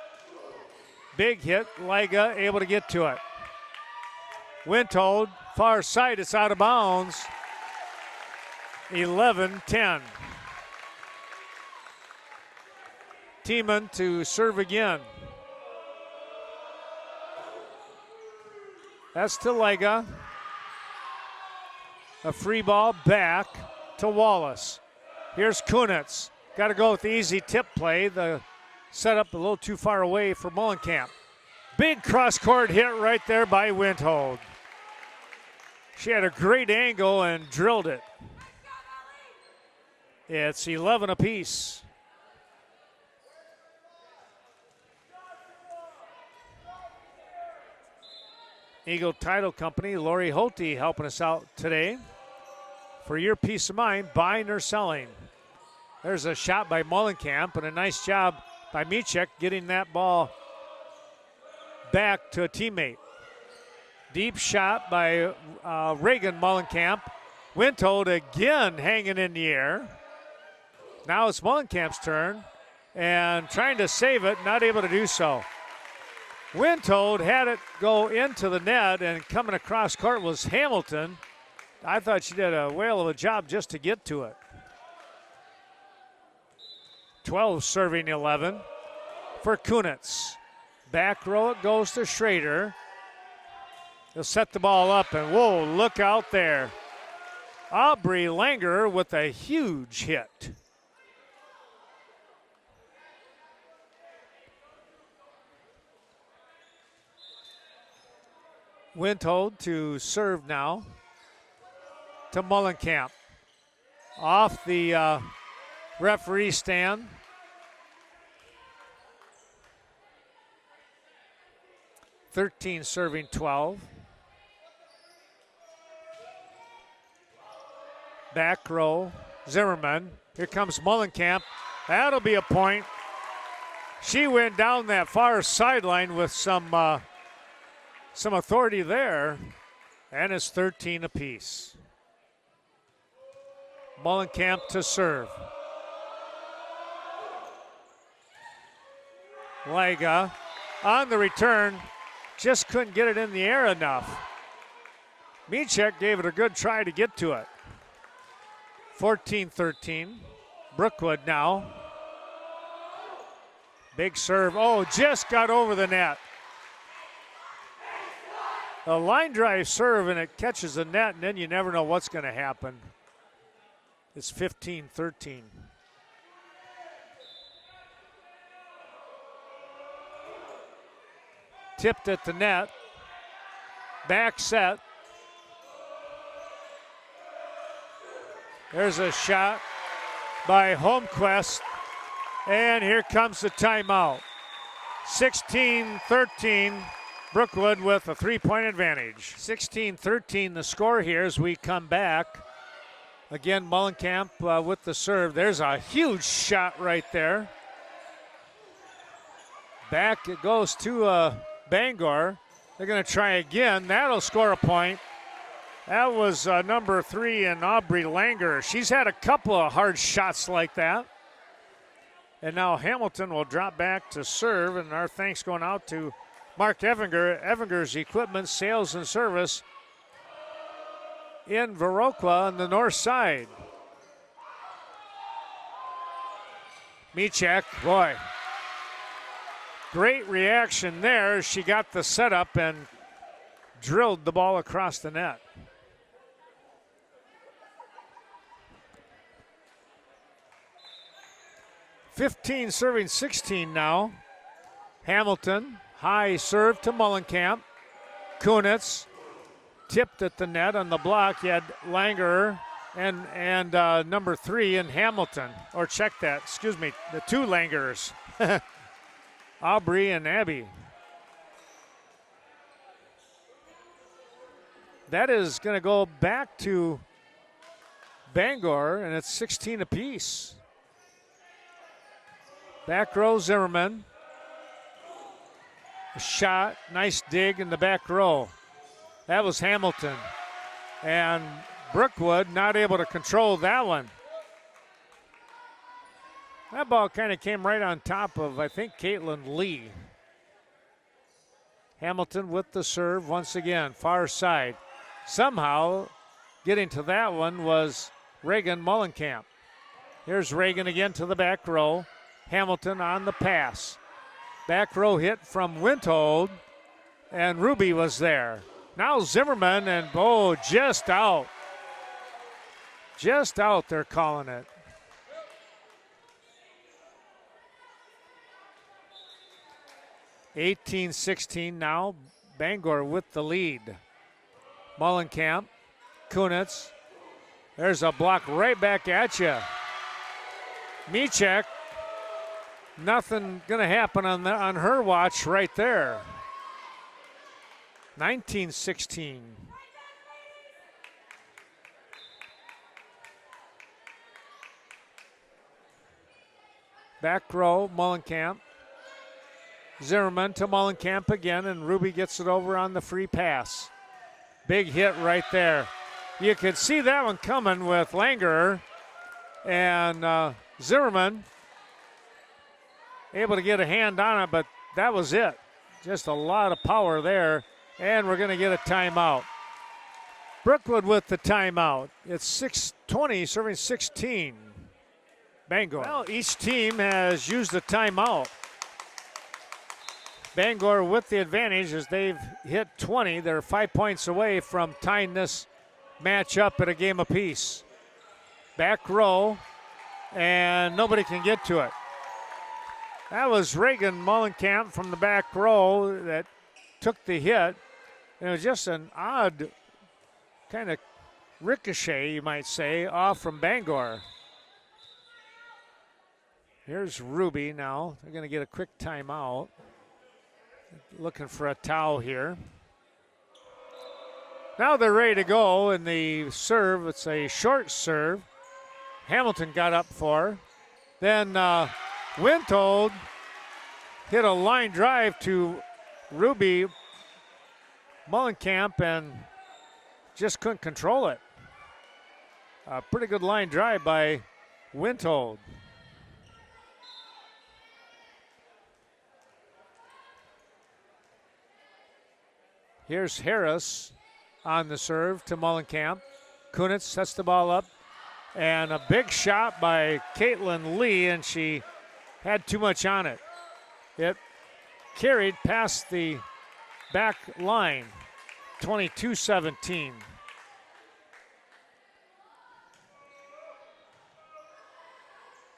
Big hit. Liga able to get to it. Wintold, far side. It's out of bounds. 11-10. Tiemann to serve again. That's to Liga. A free ball back to Wallace. Here's Kunitz. Got to go with the easy tip play. The setup a little too far away for Mullenkamp. Big cross-court hit right there by Wintold. She had a great angle and drilled it. It's 11 apiece. Eagle Title Company, Lori Holte helping us out today. For your peace of mind, buying or selling. There's a shot by Mullenkamp and a nice job by Michek getting that ball back to a teammate. Deep shot by Reagan Mullenkamp. Wintold again hanging in the air. Now it's Mullenkamp's turn and trying to save it, not able to do so. Wintold had it go into the net, and coming across court was Hamilton. I thought she did a whale of a job just to get to it. 12 serving 11 for Kunitz. Back row it goes to Schrader. He'll set the ball up, and whoa, look out there. Aubrey Langer with a huge hit. Wintold to serve now to Mullenkamp. Off the referee stand. (13 serving 12). Back row, Zimmerman. Here comes Mullenkamp. That'll be a point. She went down that far sideline with some authority there, and it's 13 apiece. Mullenkamp to serve. Liga on the return, just couldn't get it in the air enough. Michek gave it a good try to get to it. 14-13. Brookwood now. Big serve. Oh, just got over the net. A line drive serve, and it catches the net, and then you never know what's going to happen. It's 15-13. Tipped at the net. Back set. There's a shot by Holmquist, and here comes the timeout. 16-13. Brookwood with a 3-point advantage. 16-13 the score here as we come back. Again, Mullenkamp with the serve. There's a huge shot right there. Back it goes to Bangor. They're going to try again. That'll score a point. That was number 3 in Aubrey Langer. She's had a couple of hard shots like that. And now Hamilton will drop back to serve, and our thanks going out to Mark Evinger, Evinger's Equipment, Sales and Service in Viroqua on the north side. Michek, boy, great reaction there. She got the setup and drilled the ball across the net. (15 serving 16 now. Hamilton, high serve to Mullenkamp. Kunitz tipped at the net on the block. You had Langer and number 3 in Hamilton. Or check that, excuse me, the 2 Langers. Aubrey and Abby. That is going to go back to Bangor, and it's 16 apiece. Back row, Zimmerman. A shot, nice dig in the back row. That was Hamilton. And Brookwood not able to control that one. That ball kind of came right on top of, I think, Caitlin Lee. Hamilton with the serve once again, far side. Somehow getting to that one was Reagan Mullenkamp. Here's Reagan again to the back row. Hamilton on the pass. Back row hit from Winthold, and Ruby was there. Now Zimmerman, and just out. Just out, they're calling it. (18-16) now. Bangor with the lead. Mullenkamp, Kunitz. There's a block right back at you. Michek. Nothing going to happen on her watch right there. 19-16. Back row, Mullenkamp. Zimmerman to Mullenkamp again, and Ruby gets it over on the free pass. Big hit right there. You could see that one coming with Langer and Zimmerman able to get a hand on it, but that was it. Just a lot of power there, and we're going to get a timeout. Brookwood with the timeout. It's 6:20, serving 16. Bangor. Well, each team has used the timeout. Bangor with the advantage as they've hit 20. They're 5 points away from tying this match up at a game apiece. Back row, and nobody can get to it. That was Reagan Mullenkamp from the back row that took the hit. And it was just an odd kind of ricochet, you might say, off from Bangor. Here's Ruby now. They're going to get a quick timeout. Looking for a towel here. Now they're ready to go, and the serve, it's a short serve. Hamilton got up for. Then Winthold hit a line drive to Ruby Mullenkamp and just couldn't control it. A pretty good line drive by Winthold. Here's Harris on the serve to Mullenkamp. Kunitz sets the ball up. And a big shot by Caitlin Lee, and she had too much on it. It carried past the back line, 22-17.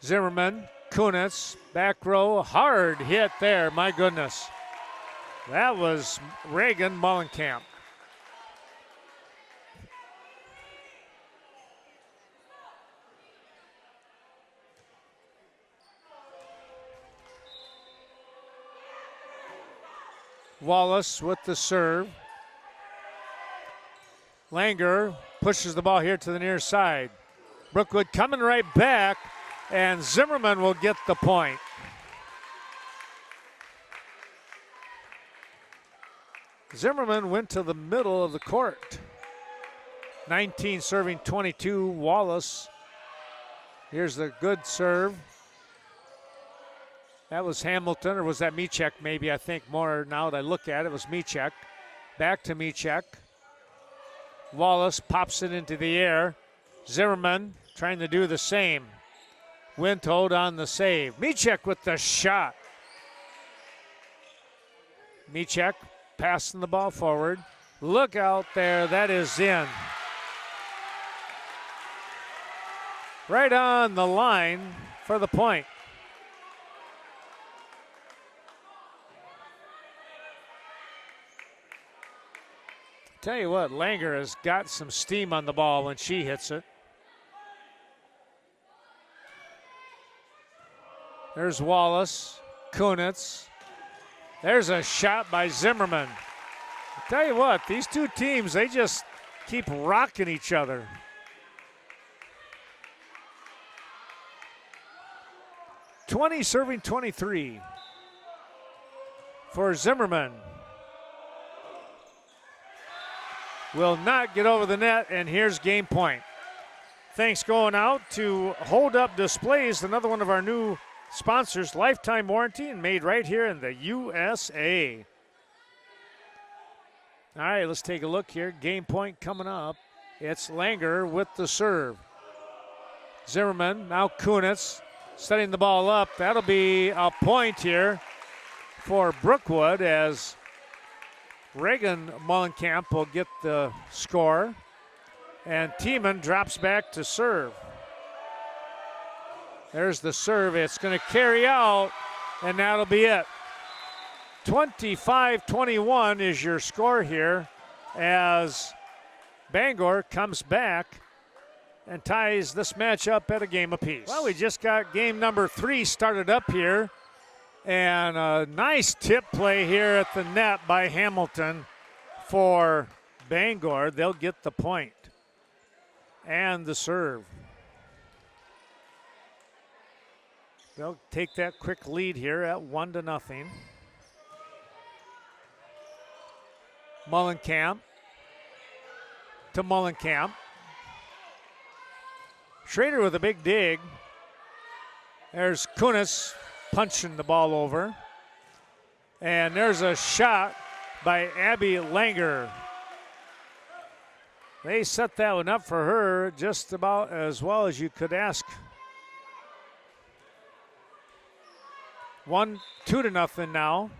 Zimmerman, Kunitz, back row, hard hit there, my goodness. That was Reagan Mullenkamp. Wallace with the serve. Langer pushes the ball here to the near side. Brookwood coming right back, and Zimmerman will get the point. Zimmerman went to the middle of the court. 19 serving 22, Wallace. Here's the good serve. That was Hamilton, or was that Michek maybe? I think more now that I look at it, was Michek. Back to Michek. Wallace pops it into the air. Zimmerman trying to do the same. Windhold on the save. Michek with the shot. Michek passing the ball forward. Look out there, that is in. Right on the line for the point. Tell you what, Langer has got some steam on the ball when she hits it. There's Wallace, Kunitz. There's a shot by Zimmerman. I tell you what, these two teams, they just keep rocking each other. .20 serving 23 for Zimmerman. Will not get over the net, and here's game point. Thanks going out to Hold Up Displays, another one of our new sponsors, lifetime warranty and made right here in the USA. All right, let's take a look here. Game point coming up. It's Langer with the serve. Zimmerman, now Kunitz, setting the ball up. That'll be a point here for Brookwood as Reagan Mullenkamp will get the score. And Tiemann drops back to serve. There's the serve. It's going to carry out, and that'll be it. 25-21 is your score here as Bangor comes back and ties this match up at a game apiece. Well, we just got game number 3 started up here, and a nice tip play here at the net by Hamilton for Bangor. They'll get the point and the serve. They'll take that quick lead here at 1-0. Mullenkamp to Mullenkamp. Schrader with a big dig. There's Kunis punching the ball over. And there's a shot by Abby Langer. They set that one up for her just about as well as you could ask. 2-0 now.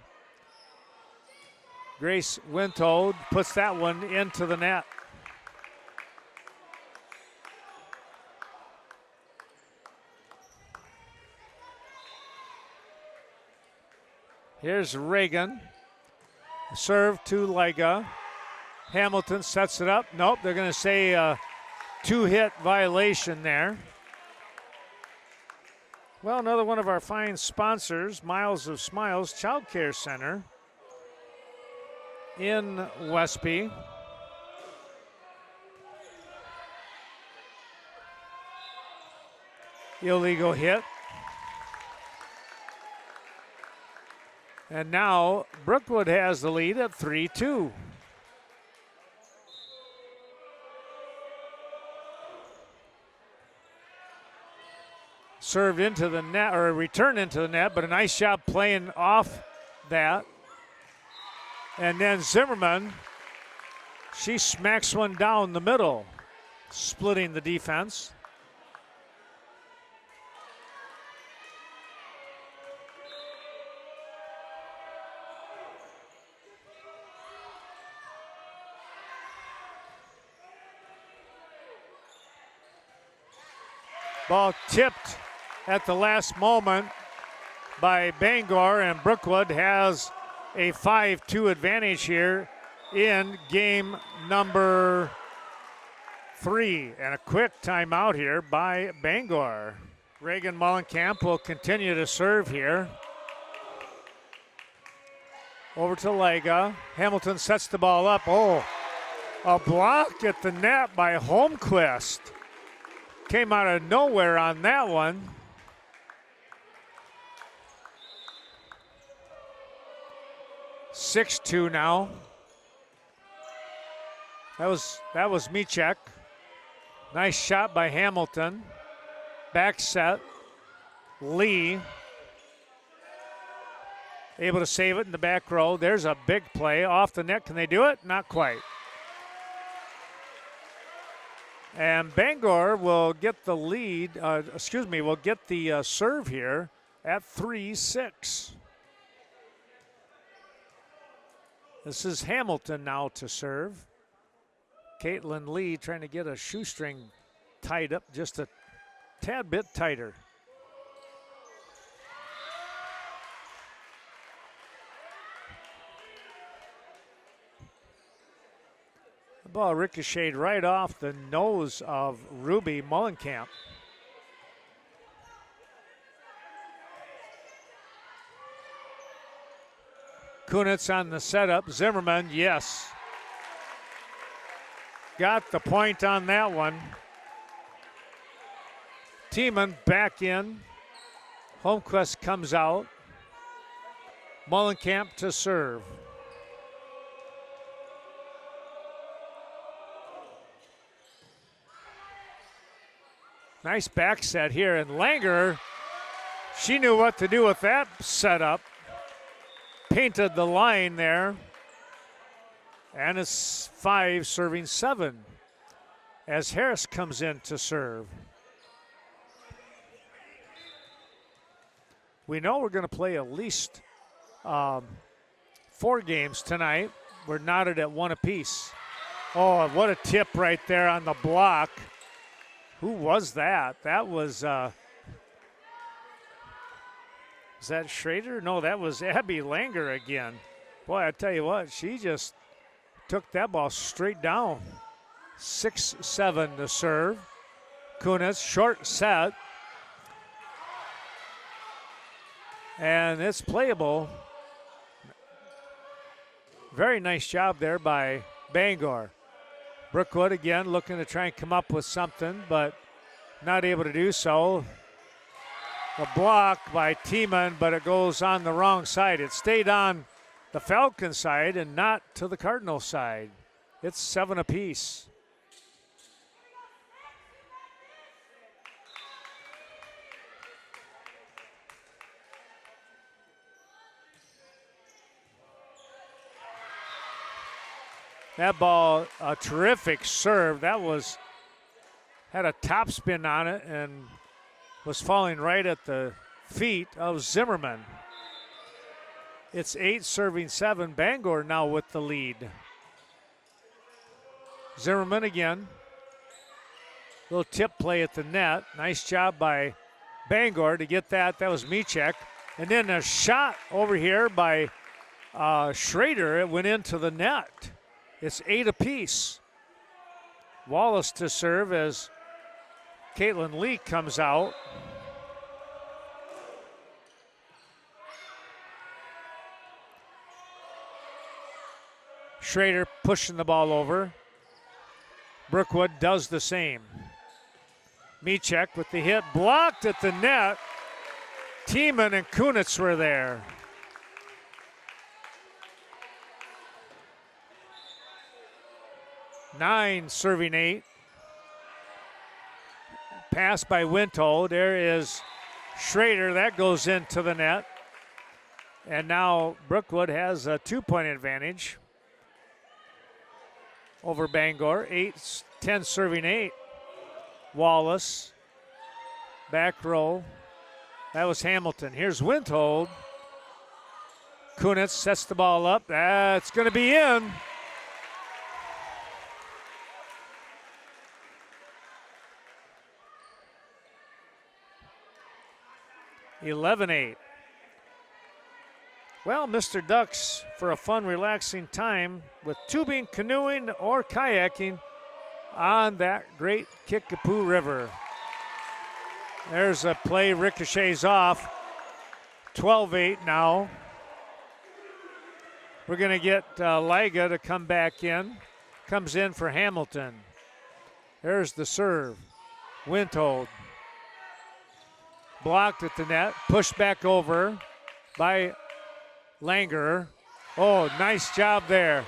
Grace Windhold puts that one into the net. Here's Reagan. Serve to Liga. Hamilton sets it up. Nope, they're going to say a 2-hit violation there. Well, another one of our fine sponsors, Miles of Smiles Child Care Center in Westby. Illegal hit. And now Brookwood has the lead at 3-2. Served into the net, or returned into the net, but a nice job playing off that. And then Zimmerman, she smacks one down the middle, splitting the defense. Ball tipped at the last moment by Bangor, and Brookwood has a 5-2 advantage here in game number 3. And a quick timeout here by Bangor. Reagan Mullenkamp will continue to serve here. Over to Liga. Hamilton sets the ball up. Oh, a block at the net by Holmquist. Came out of nowhere on that one. .6-2 now. That was Michek. Nice shot by Hamilton. Back set. Lee. Able to save it in the back row. There's a big play off the net. Can they do it? Not quite. And Bangor will get the lead, will get the serve here at 3-6. This is Hamilton now to serve. Caitlin Lee trying to get a shoestring tied up just a tad bit tighter. The ball ricocheted right off the nose of Ruby Mullenkamp. Kunitz on the setup. Zimmerman, yes. Got the point on that one. Tiemann back in. Holmquist comes out. Mullenkamp to serve. Nice back set here, and Langer, she knew what to do with that setup. Painted the line there. And it's 5 serving 7 as Harris comes in to serve. We know we're going to play at least 4 games tonight. We're knotted at 1 apiece. Oh, what a tip right there on the block. Who was that? That was that Schrader? No, that was Abby Langer again. Boy, I tell you what, she just took that ball straight down. 6-7 to serve. Kunitz, short set. And it's playable. Very nice job there by Bangor. Brookwood again looking to try and come up with something, but not able to do so. The block by Tiemann, but it goes on the wrong side. It stayed on the Falcons side and not to the Cardinals side. It's 7 apiece. That ball, a terrific serve. That had a top spin on it and was falling right at the feet of Zimmerman. It's 8 serving 7. Bangor now with the lead. Zimmerman again. Little tip play at the net. Nice job by Bangor to get that. That was Michek. And then a shot over here by Schrader. It went into the net. It's 8 apiece. Wallace to serve as Caitlin Lee comes out. Schrader pushing the ball over. Brookwood does the same. Michek with the hit, blocked at the net. Tiemann and Kunitz were there. Nine serving 8. Pass by Wintold. There is Schrader. That goes into the net. And now Brookwood has a 2-point advantage over Bangor. 10 serving 8. Wallace. Back row. That was Hamilton. Here's Wintold. Kunitz sets the ball up. That's going to be in. (11-8). Well, Mr. Ducks, for a fun, relaxing time with tubing, canoeing, or kayaking on that great Kickapoo River. There's a play, ricochets off. 12-8 now. We're going to get Liga to come back in. Comes in for Hamilton. There's the serve. Wintold. Blocked at the net, pushed back over by Langer. Oh, nice job there.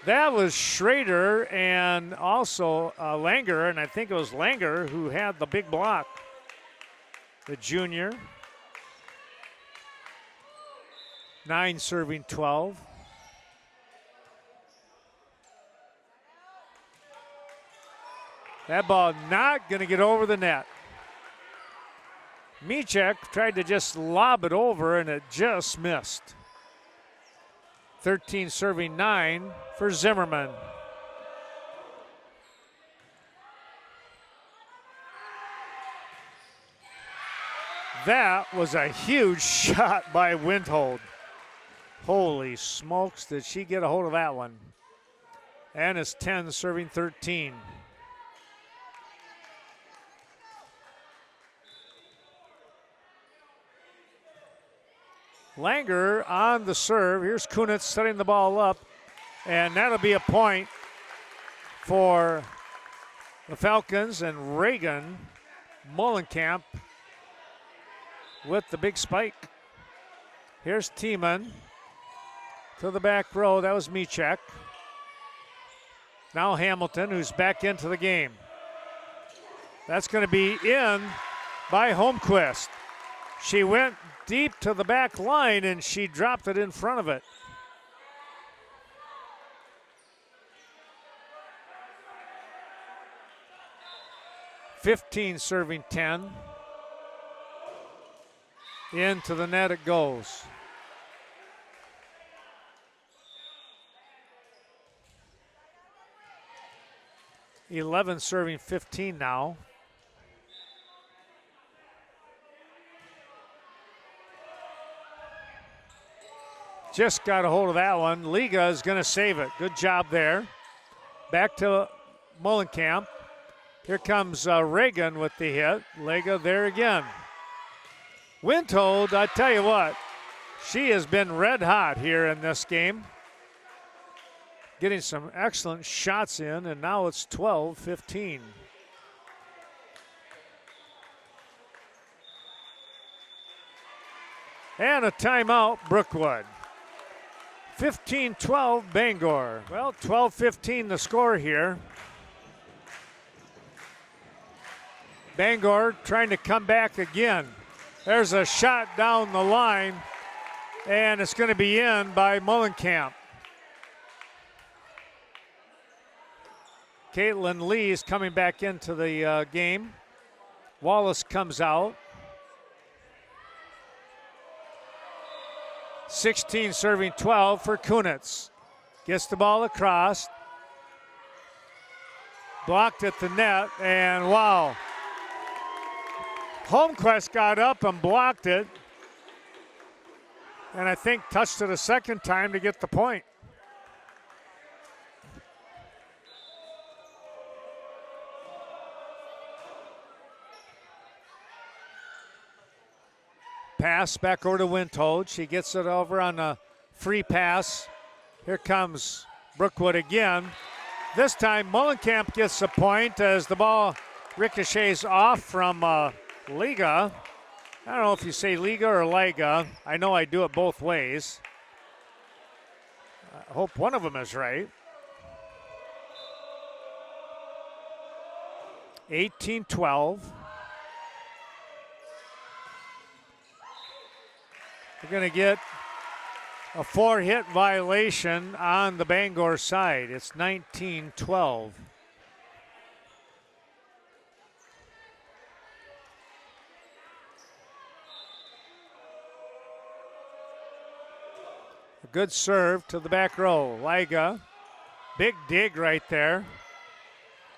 That was Schrader and also Langer, and I think it was Langer who had the big block. The junior. 9 serving 12. That ball not going to get over the net. Michek tried to just lob it over, and it just missed. 13 serving 9 for Zimmerman. That was a huge shot by Windhold. Holy smokes, did she get a hold of that one? And it's 10 serving 13. Langer on the serve. Here's Kunitz setting the ball up, and that'll be a point for the Falcons, and Reagan Mullenkamp with the big spike. Here's Tiemann to the back row. That was Michek. Now Hamilton, who's back into the game. That's going to be in by Holmquist. She went deep to the back line, and she dropped it in front of it. (15 serving 10). Into the net it goes. (11 serving 15 now. Just got a hold of that one. Liga is going to save it. Good job there. Back to Mullenkamp. Here comes Reagan with the hit. Liga there again. Windhold, I tell you what, she has been red hot here in this game. Getting some excellent shots in, and now it's 12-15. And a timeout, Brookwood. 15-12 Bangor. Well, 12-15 the score here. Bangor trying to come back again. There's a shot down the line, and it's going to be in by Mullenkamp. Caitlin Lee is coming back into the game. Wallace comes out. 16 serving 12 for Kunitz. Gets the ball across. Blocked at the net, and wow. Holmquist got up and blocked it. And I think touched it a second time to get the point. Pass back over to Windhold. She gets it over on a free pass. Here comes Brookwood again. This time Mullenkamp gets the point as the ball ricochets off from Liga. I don't know if you say Liga or Liga. I know I do it both ways. I hope one of them is right. 18-12. We're going to get a 4-hit violation on the Bangor side. It's 19-12. A good serve to the back row. Liga, big dig right there.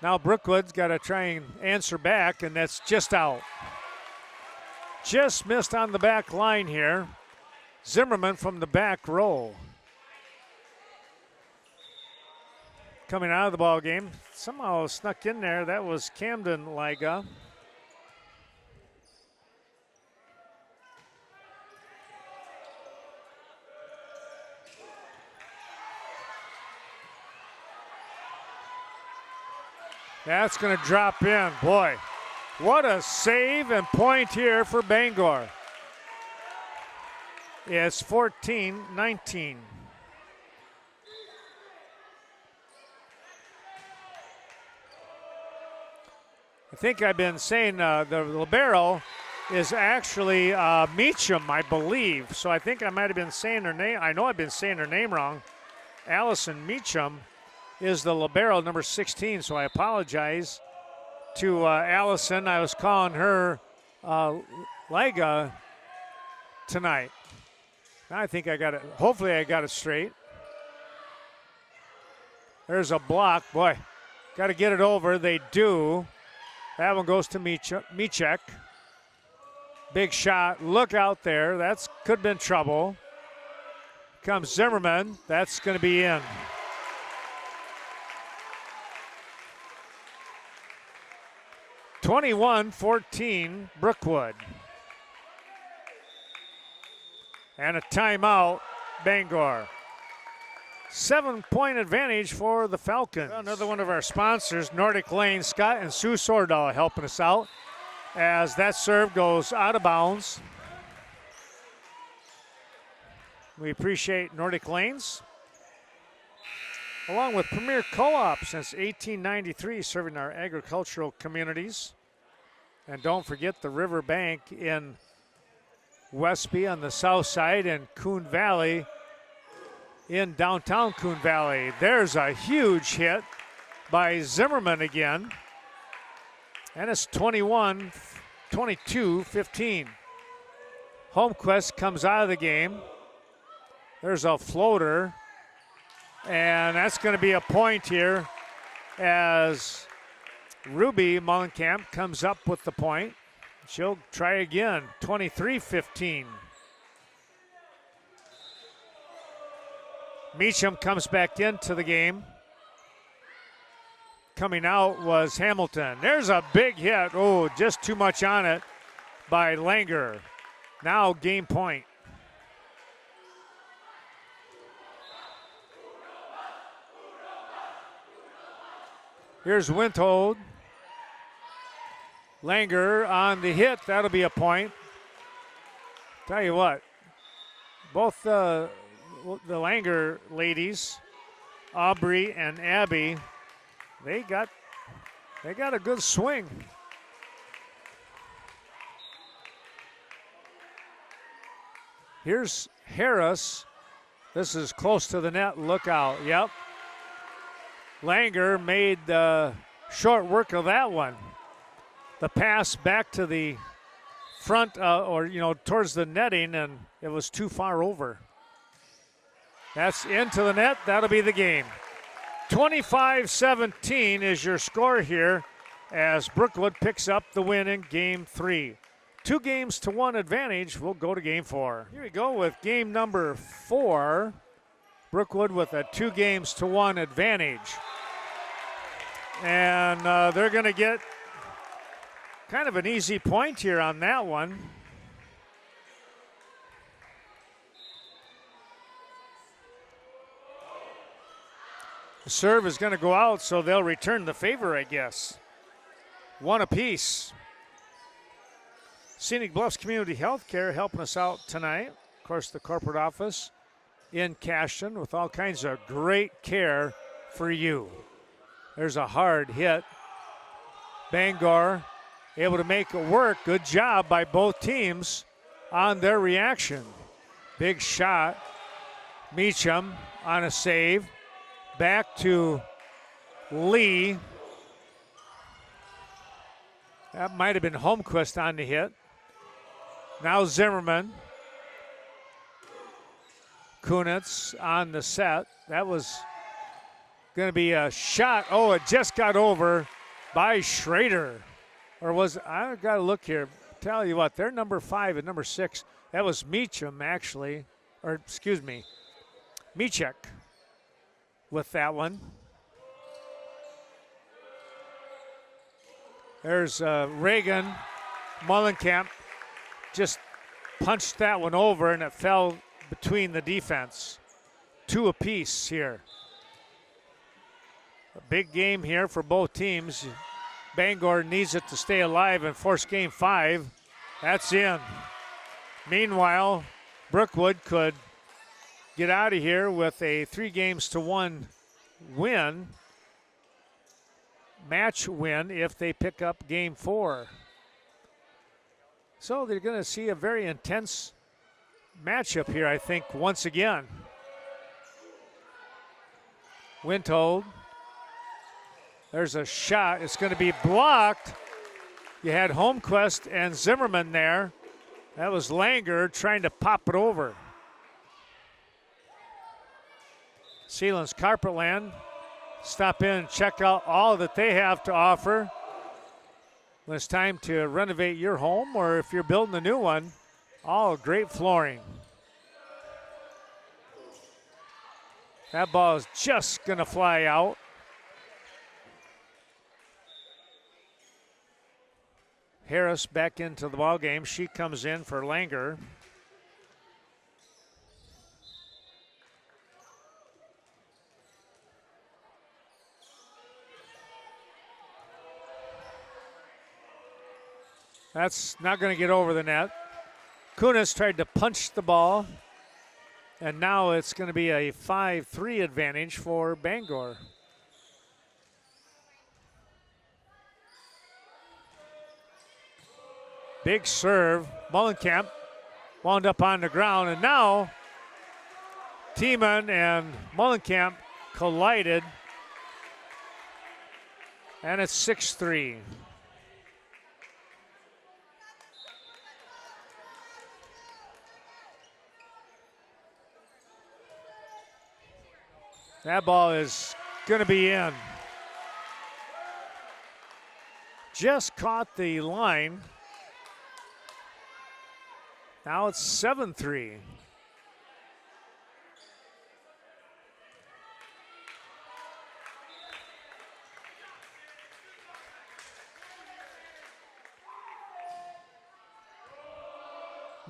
Now Brookwood's got to try and answer back, and that's just out. Just missed on the back line here. Zimmerman from the back row. Coming out of the ball game. Somehow snuck in there. That was Camden Liga. That's going to drop in. Boy, what a save and point here for Bangor. It's 14-19. I think I've been saying the libero is actually Meacham, I believe. So I think I might have been saying her name. I know I've been saying her name wrong. Allison Meacham is the libero, number 16. So I apologize to Allison. I was calling her Liga tonight. Now I think I got it. Hopefully I got it straight. There's a block. Boy, got to get it over. They do. That one goes to Michek. Big shot. Look out there. That's could have been trouble. Comes Zimmerman. That's going to be in. (21-14) Brookwood. And a timeout, Bangor. 7-point advantage for the Falcons. Another one of our sponsors, Nordic Lane, Scott and Sue Sordahl helping us out as that serve goes out of bounds. We appreciate Nordic Lanes, along with Premier Co-op since 1893, serving our agricultural communities. And don't forget the River Bank in Westby on the south side and Coon Valley in downtown Coon Valley. There's a huge hit by Zimmerman again. And it's 22-15. Holmquist comes out of the game. There's a floater. And that's going to be a point here as Ruby Mullenkamp comes up with the point. She'll try again. 23-15. Meacham comes back into the game. Coming out was Hamilton. There's a big hit. Oh, just too much on it by Langer. Now game point. Here's Windhold. Langer on the hit. That'll be a point. Tell you what, both the Langer ladies, Aubrey and Abby, they got a good swing. Here's Harris. This is close to the net. Look out. Yep. Langer made short work of that one. The pass back to the front towards the netting, and it was too far over. That's into the net. That'll be the game. 25-17 is your score here as Brookwood picks up the win in Game 3. 2-1 advantage. We'll go to Game 4. Here we go with game number 4. Brookwood with a 2-1 advantage. And they're going to get kind of an easy point here on that one. The serve is going to go out, so they'll return the favor, I guess. One apiece. Scenic Bluffs Community Healthcare helping us out tonight. Of course, the corporate office in Cashton with all kinds of great care for you. There's a hard hit. Bangor able to make it work. Good job by both teams on their reaction. Big shot. Meacham on a save. Back to Lee. That might have been Holmquist on the hit. Now Zimmerman. Kunitz on the set. That was going to be a shot. Oh, it just got over by Schrader. Or was, I got to look here. Tell you what, they're number 5 and number 6. That was Meacham, actually. Or, excuse me, Michek with that one. There's Reagan. Mullenkamp just punched that one over, and it fell between the defense. 2 apiece here. A big game here for both teams. Bangor needs it to stay alive and force game 5. That's in. Meanwhile, Brookwood could get out of here with a 3-1 win match win if they pick up game 4. So they're going to see a very intense matchup here, I think, once again. Wintold. There's a shot. It's going to be blocked. You had Holmquist and Zimmerman there. That was Langer trying to pop it over. Sealands Carpetland. Stop in and check out all that they have to offer. When it's time to renovate your home or if you're building a new one, all great flooring. That ball is just going to fly out. Harris back into the ball game. She comes in for Langer. That's not going to get over the net. Kunis tried to punch the ball, and now it's going to be a 5-3 advantage for Bangor. Big serve. Mullenkamp wound up on the ground, and now Tiemann and Mullenkamp collided, and it's 6-3. That ball is going to be in. Just caught the line. Now it's 7-3.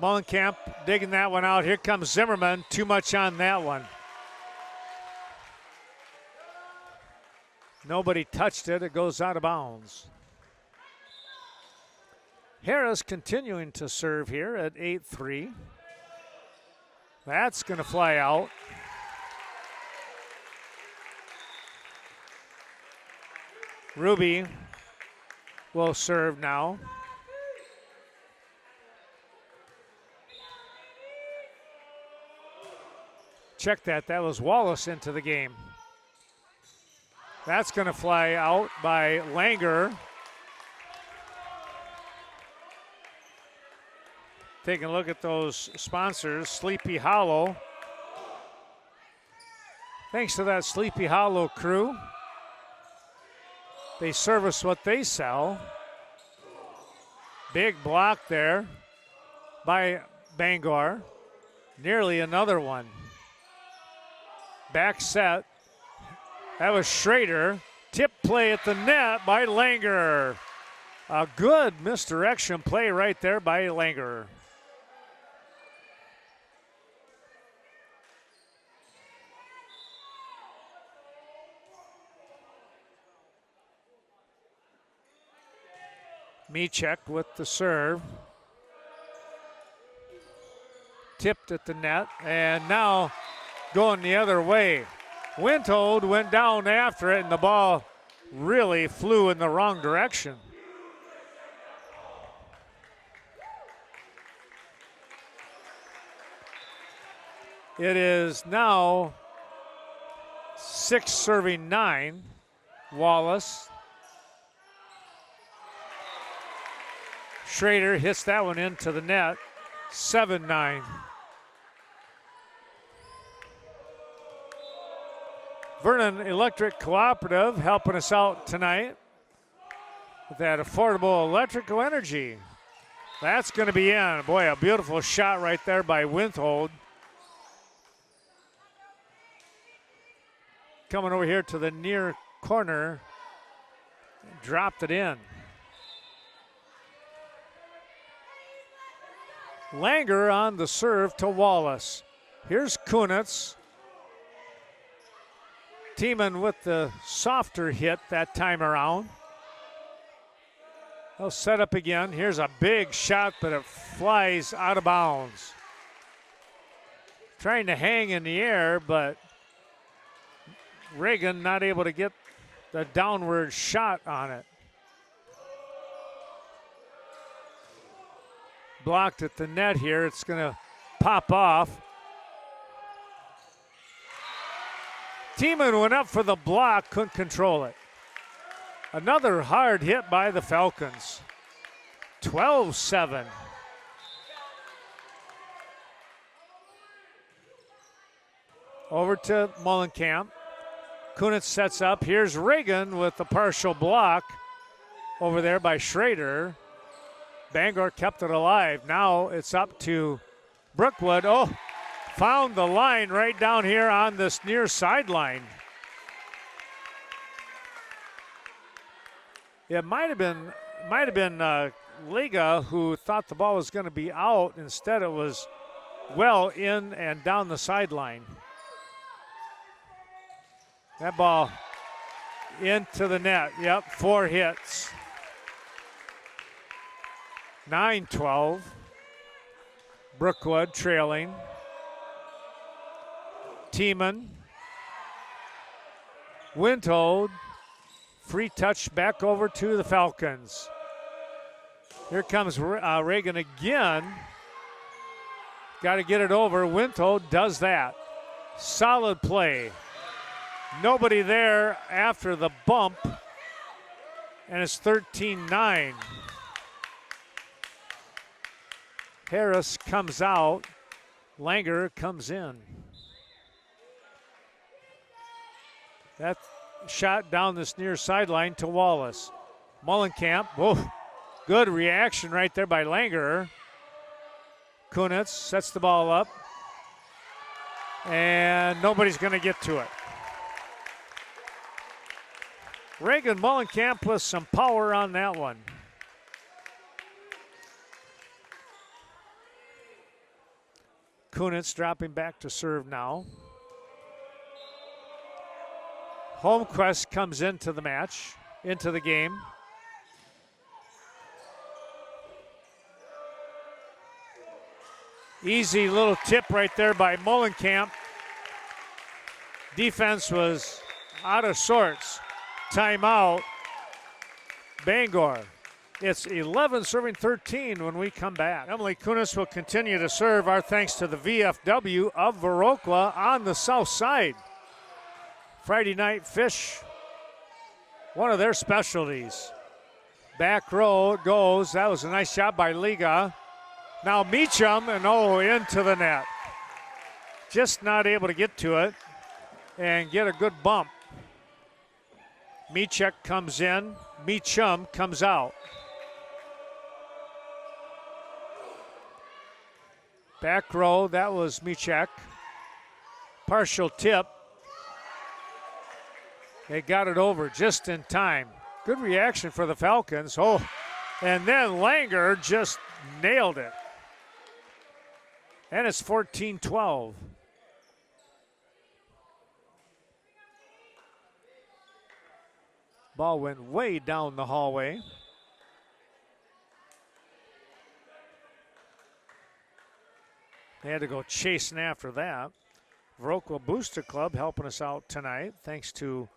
Mullenkamp digging that one out. Here comes Zimmerman. Too much on that one. Nobody touched it. It goes out of bounds. Harris continuing to serve here at 8-3. That's going to fly out. Ruby will serve now. Check that. That was Wallace into the game. That's going to fly out by Langer. Taking a look at those sponsors, Sleepy Hollow. Thanks to that Sleepy Hollow crew. They service what they sell. Big block there by Bangor. Nearly another one. Back set. That was Schrader. Tip play at the net by Langer. A good misdirection play right there by Langer. Michek with the serve. Tipped at the net, and now going the other way. Wintold went down after it, and the ball really flew in the wrong direction. It is now 6-9. Wallace. Schrader hits that one into the net. 7-9. Vernon Electric Cooperative helping us out tonight with that affordable electrical energy. That's going to be in. Boy, a beautiful shot right there by Winthold. Coming over here to the near corner. Dropped it in. Langer on the serve to Wallace. Here's Kunitz. Tiemann with the softer hit that time around. They'll set up again. Here's a big shot, but it flies out of bounds. Trying to hang in the air, but Reagan not able to get the downward shot on it. Blocked at the net here. It's going to pop off. Tiemann went up for the block, couldn't control it. Another hard hit by the Falcons. 12-7. Over to Mullenkamp. Kunitz sets up. Here's Reagan with the partial block over there by Schrader. Bangor kept it alive. Now it's up to Brookwood. Oh, found the line right down here on this near sideline. It might have been Liga who thought the ball was going to be out. Instead, it was well in and down the sideline. That ball into the net. Yep, 4 hits. 9-12. Brookwood trailing. Tiemann. Windhold. Free touch back over to the Falcons. Here comes Reagan again. Got to get it over. Windhold does that. Solid play. Nobody there after the bump. And it's 13-9. Harris comes out. Langer comes in. That shot down this near sideline to Wallace. Mullenkamp. Whoa. Good reaction right there by Langer. Kunitz sets the ball up. And nobody's going to get to it. Reagan Mullenkamp with some power on that one. Kunitz dropping back to serve now. Holmquist comes into the match, into the game. Easy little tip right there by Mullenkamp. Defense was out of sorts. Timeout. Bangor. It's 11 serving 13 when we come back. Emily Kunis will continue to serve. Our thanks to the VFW of Viroqua on the south side. Friday night fish, one of their specialties. Back row goes. That was a nice shot by Liga. Now Meacham, and into the net. Just not able to get to it and get a good bump. Meachek comes in. Meacham comes out. Back row, that was Meachek. Partial tip. They got it over just in time. Good reaction for the Falcons. Oh, and then Langer just nailed it. And it's 14-12. Ball went way down the hallway. They had to go chasing after that. Viroqua Booster Club helping us out tonight, thanks to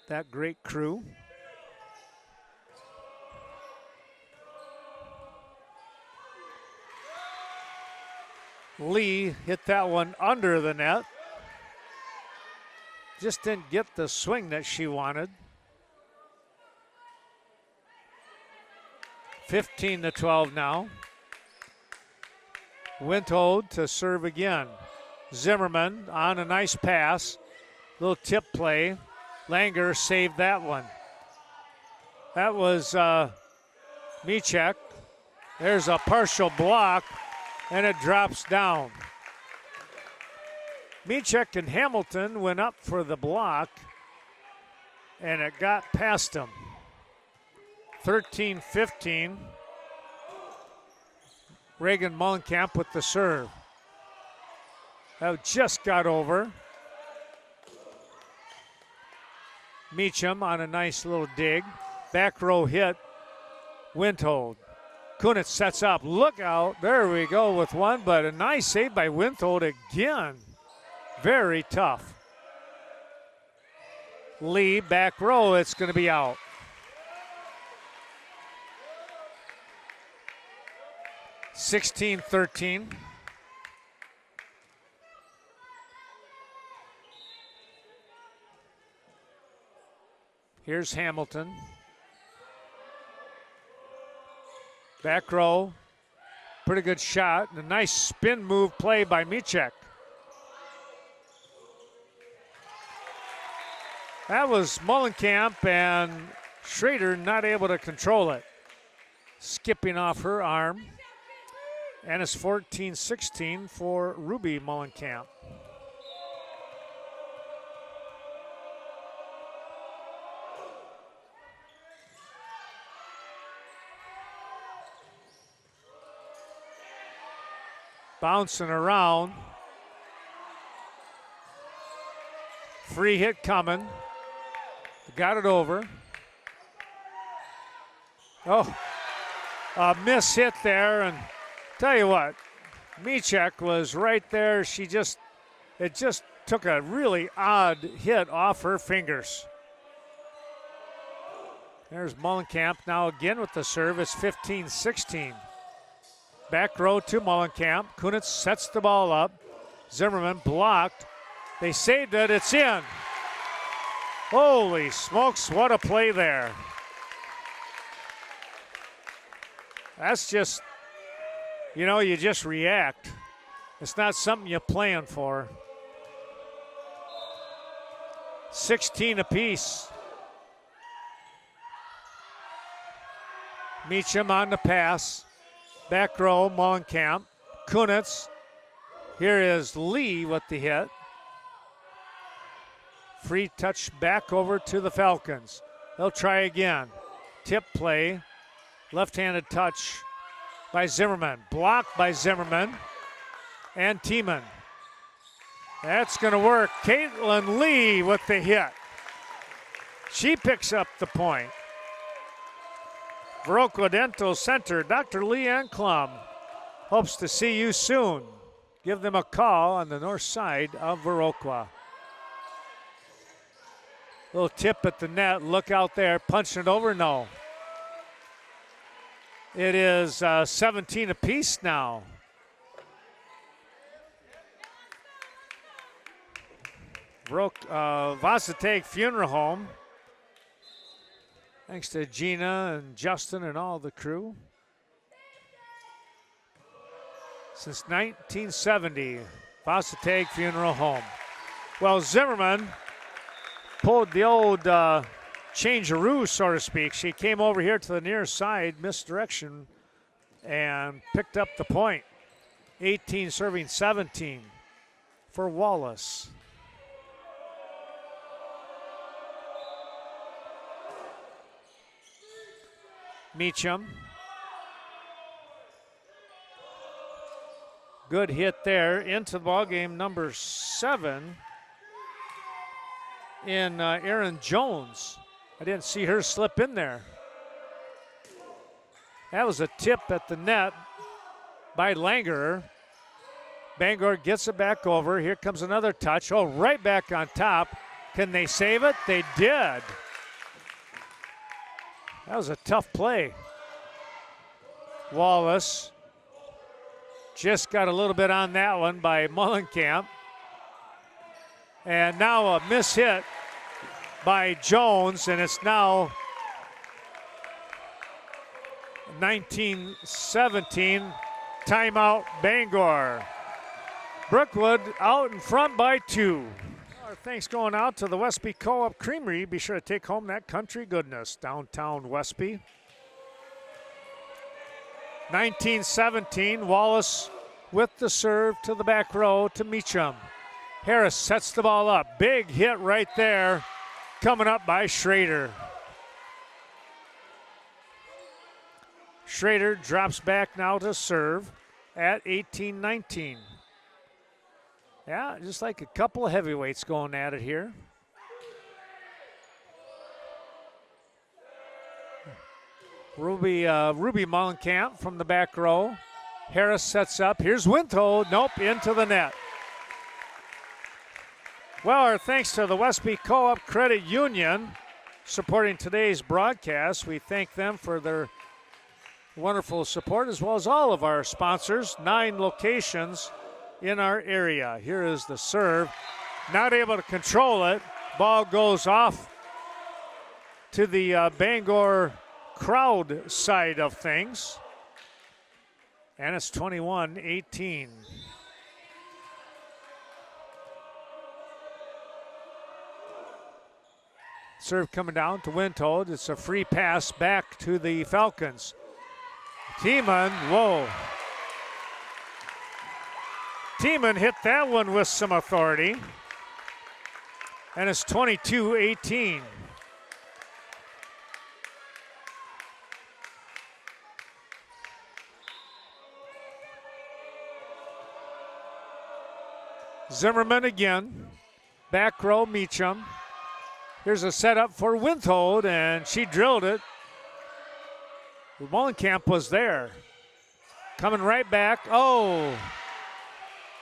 that great crew. Lee hit that one under the net. Just didn't get the swing that she wanted. 15-12 now. Windhold to serve again. Zimmerman on a nice pass. Little tip play. Langer saved that one. That was Meachek. There's a partial block, and it drops down. Meachek and Hamilton went up for the block, and it got past them. 13-15. Reagan Mullenkamp with the serve. That just got over. Meacham on a nice little dig. Back row hit. Windhold. Kunitz sets up. Look out. There we go with one, but a nice save by Windhold again. Very tough. Lee, back row, it's going to be out. (16-13). Here's Hamilton. Back row. Pretty good shot. And a nice spin move play by Michek. That was Mullenkamp, and Schrader not able to control it. Skipping off her arm. And it's 14-16 for Ruby Mullenkamp. Bouncing around. Free hit coming. Got it over. Oh, a miss hit there, and tell you what, Michek was right there. It just took a really odd hit off her fingers. There's Mullenkamp now again with the serve. It's 15-16. Back row to Mullenkamp. Kunitz sets the ball up. Zimmerman blocked. They saved it. It's in. Holy smokes, what a play there. That's just, you just react. It's not something you plan for. 16 apiece. Meacham on the pass. Back row, Mullenkamp. Kunitz. Here is Lee with the hit. Free touch back over to the Falcons. They'll try again. Tip play. Left-handed touch by Zimmerman. Blocked by Zimmerman and Tiemann. That's going to work. Caitlin Lee with the hit. She picks up the point. Viroqua Dental Center, Dr. Leanne Klum hopes to see you soon. Give them a call on the north side of Viroqua. Little tip at the net. Look out there. Punching it over. No. It is 17 apiece now. Varsity Funeral Home. Thanks to Gina and Justin and all the crew. Since 1970, Varsity Funeral Home. Well, Zimmerman pulled the old changeroo, so to speak. She came over here to the near side, misdirection, and picked up the point. 18 serving 17 for Wallace. Meacham. Good hit there into the ball game, number 7 in Aaron Jones. I didn't see her slip in there. That was a tip at the net by Langerer. Bangor gets it back over. Here comes another touch. Oh, right back on top. Can they save it? They did. That was a tough play. Wallace just got a little bit on that one by Mullenkamp. And now a miss hit by Jones, and it's now 19-17. Timeout Bangor. Brookwood out in front by 2. Our thanks going out to the Westby Co-op Creamery. Be sure to take home that country goodness. Downtown Westby. 19-17. Wallace with the serve to the back row to Meacham. Harris sets the ball up. Big hit right there. Coming up by Schrader. Schrader drops back now to serve at 18-19. Yeah, just like a couple of heavyweights going at it here. Ruby Mullenkamp from the back row. Harris sets up. Here's Wintold. Nope, into the net. Well, our thanks to the Westby Co-op Credit Union supporting today's broadcast. We thank them for their wonderful support, as well as all of our sponsors, 9 locations in our area. Here is the serve. Not able to control it. Ball goes off to the Bangor crowd side of things. And it's 21-18. Serve coming down to Windhold. It's a free pass back to the Falcons. Tiemann, whoa. Tiemann hit that one with some authority. And it's 22-18. Zimmerman again. Back row, Meacham. Here's a setup for Windhold, and she drilled it. Mullenkamp was there. Coming right back. Oh,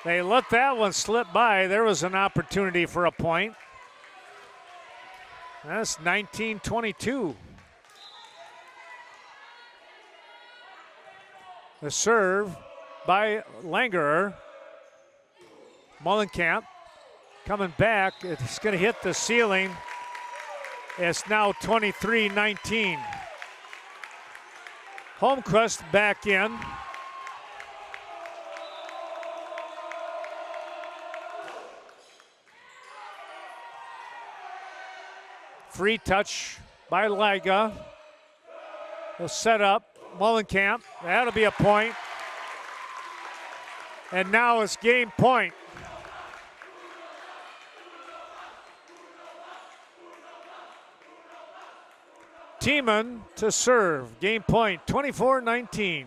they let that one slip by. There was an opportunity for a point. That's 19-22. The serve by Langerer. Mullenkamp coming back. It's going to hit the ceiling. It's now 23-19. Holmquist back in. Free touch by Liga. They'll set up Mullenkamp. That'll be a point. And now it's game point. Tiemann to serve. Game point, 24-19.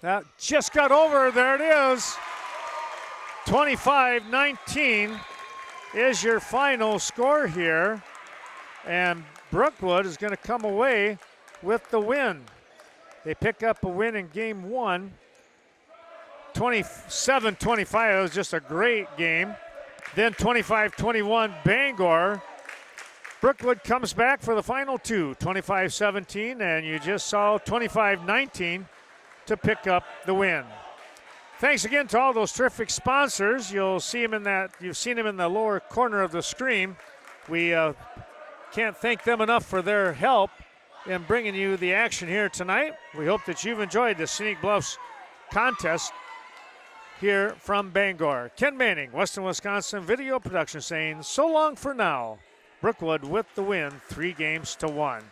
That just got over. There it is. 25-19 is your final score here. And Brookwood is going to come away with the win. They pick up a win in game 1. 27-25. It was just a great game. Then 25-21 Bangor. Brookwood comes back for the final 2, 25-17, and you just saw 25-19 to pick up the win. Thanks again to all those terrific sponsors. You've seen them in the lower corner of the screen. We can't thank them enough for their help in bringing you the action here tonight. We hope that you've enjoyed the Scenic Bluffs contest here from Bangor. Ken Manning, Western Wisconsin Video Production, saying so long for now. Brookwood with the win, 3-1.